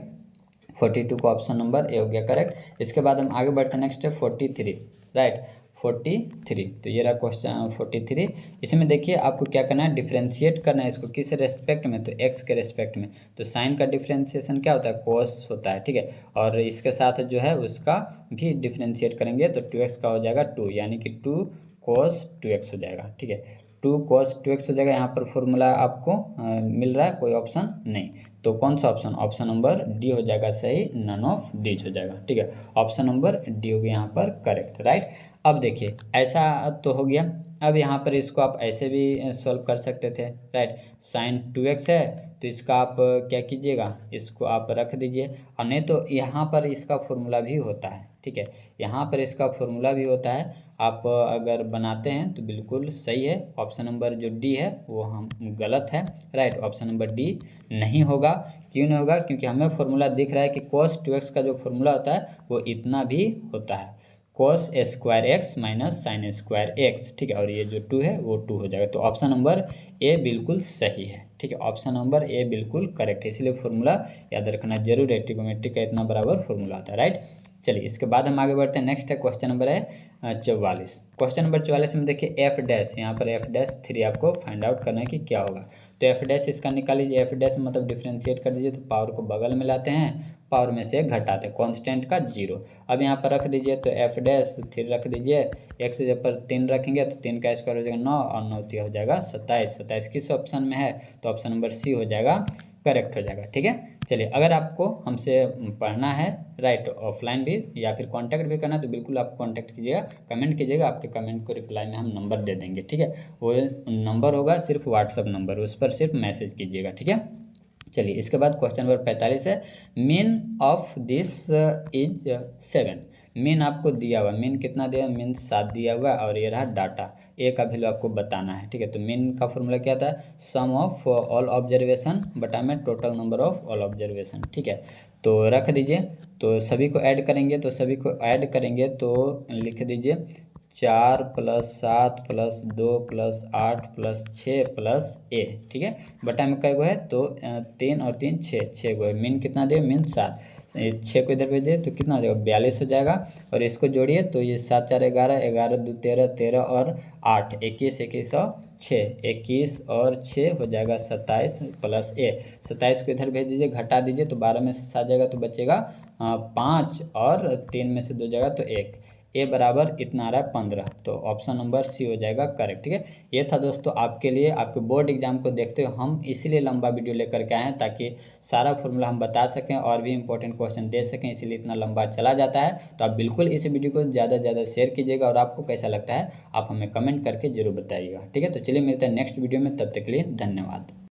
42 का ऑप्शन नंबर ए हो गया करेक्ट। इसके बाद हम आगे बढ़ते हैं, नेक्स्ट है 43, राइट। 43। तो ये रहा क्वेश्चन 43। इसमें देखिए आपको क्या करना है, डिफ्रेंशिएट करना है इसको किस रेस्पेक्ट में, तो एक्स के रेस्पेक्ट में। तो साइन का डिफ्रेंशिएशन क्या होता है, कोस होता है, ठीक है। और इसके साथ जो है उसका भी डिफ्रेंशिएट करेंगे तो 2x का हो जाएगा 2, यानी कि 2 cos 2x हो जाएगा, ठीक है। 2 cos 2x हो जाएगा। यहाँ पर फॉर्मूला आपको मिल रहा है, कोई ऑप्शन नहीं। तो कौन सा ऑप्शन, ऑप्शन नंबर डी हो जाएगा सही, नन ऑफ दीज हो जाएगा, ठीक है। ऑप्शन नंबर डी हो गया यहाँ पर करेक्ट, राइट। अब देखिए ऐसा तो हो गया। अब यहाँ पर इसको आप ऐसे भी सॉल्व कर सकते थे, राइट। साइन 2x है तो इसका आप क्या कीजिएगा, इसको आप रख दीजिए। और नहीं तो यहाँ पर इसका फॉर्मूला भी होता है, ठीक है। यहाँ पर इसका फॉर्मूला भी होता है, आप अगर बनाते हैं तो बिल्कुल सही है। ऑप्शन नंबर जो डी है वो हम गलत है, राइट। ऑप्शन नंबर डी नहीं होगा। क्यों नहीं होगा, क्योंकि हमें फॉर्मूला दिख रहा है कि cos 2x का जो फॉर्मूला होता है वो इतना भी होता है, cos square x minus sine square x, ठीक है। और ये जो 2 है वो 2 हो जाएगा। तो ऑप्शन नंबर ए बिल्कुल सही है, ठीक है। ऑप्शन नंबर ए बिल्कुल करेक्ट है, इसलिए फॉर्मूला याद रखना जरूर है, ट्रिगोनोमेट्री का इतना बराबर फॉर्मूला होता है, राइट। चलिए इसके बाद हम आगे बढ़ते हैं। नेक्स्ट है क्वेश्चन नंबर है 44। क्वेश्चन नंबर 44 में देखिए एफ डैश, यहाँ पर एफ डैश 3 आपको फाइंड आउट करना है कि क्या होगा। तो एफ डैश इसका निकाल लीजिए। एफ डैश मतलब डिफ्रेंशिएट कर दीजिए, तो पावर को बगल में लाते हैं, पावर में से घटाते हैं, कांस्टेंट का 0। अब यहाँ पर रख दीजिए, तो एफ डैश 3 रख दीजिए। एक्स जब पर 3 रखेंगे तो 3 का स्क्वायर हो जाएगा 9 और 9 हो जाएगा 27। 27 किस ऑप्शन में है, तो ऑप्शन नंबर सी हो जाएगा, करेक्ट हो जाएगा, ठीक है। चलिए अगर आपको हमसे पढ़ना है, राइट, ऑफलाइन भी या फिर कांटेक्ट भी करना है तो बिल्कुल आप कांटेक्ट कीजिएगा, कमेंट कीजिएगा। आपके कमेंट को रिप्लाई में हम नंबर दे देंगे, ठीक है। वो नंबर होगा सिर्फ व्हाट्सअप नंबर, उस पर सिर्फ मैसेज कीजिएगा, ठीक है। चलिए इसके बाद क्वेश्चन नंबर 45 है, mean of this is 7। Mean आपको दिया हुआ, मीन कितना दिया, मीन 7 दिया हुआ और ये रहा डाटा, ए का वैल्यू आपको बताना है, ठीक है। तो मीन का फॉर्मूला क्या था, सम ऑफ ऑल ऑब्जर्वेशन बटा में total number of all observation, ठीक है। तो रख दीजिए, तो सभी को ऐड करेंगे, तो सभी को ऐड करेंगे तो लिख दीजिए 4 + 7 + 2 + 8 + 6 + ए, ठीक है। बटा में कई गो है, तो 3 और 3 6 गो है। मीन कितना दे, मीन 7, 6 को इधर भेज दे तो कितना हो जाएगा, 42 हो जाएगा। और इसको जोड़िए तो ये 7 × 4 = 11, 11 × 2 = 13, 13 और 8 21, 21 और 6, 21 और 6 हो जाएगा 27 + ए। 27 को इधर भेज दीजिए, घटा दीजिए तो 12 में से 7 जाएगा तो बचेगा 5 और 3 में से 2 जाएगा तो 1। ए बराबर इतना आ रहा है 15। तो ऑप्शन नंबर सी हो जाएगा करेक्ट, ठीक है। ये था दोस्तों आपके लिए, आपके बोर्ड एग्जाम को देखते हुए हम इसीलिए लंबा वीडियो लेकर के आए हैं, ताकि सारा फॉर्मूला हम बता सकें और भी इंपॉर्टेंट क्वेश्चन दे सकें, इसीलिए इतना लंबा चला जाता है। तो आप बिल्कुल इस वीडियो को ज़्यादा से ज़्यादा शेयर कीजिएगा, और आपको कैसा लगता है आप हमें कमेंट करके जरूर बताइएगा, ठीक है। तो चलिए मिलते हैं नेक्स्ट वीडियो में, तब तक के लिए धन्यवाद।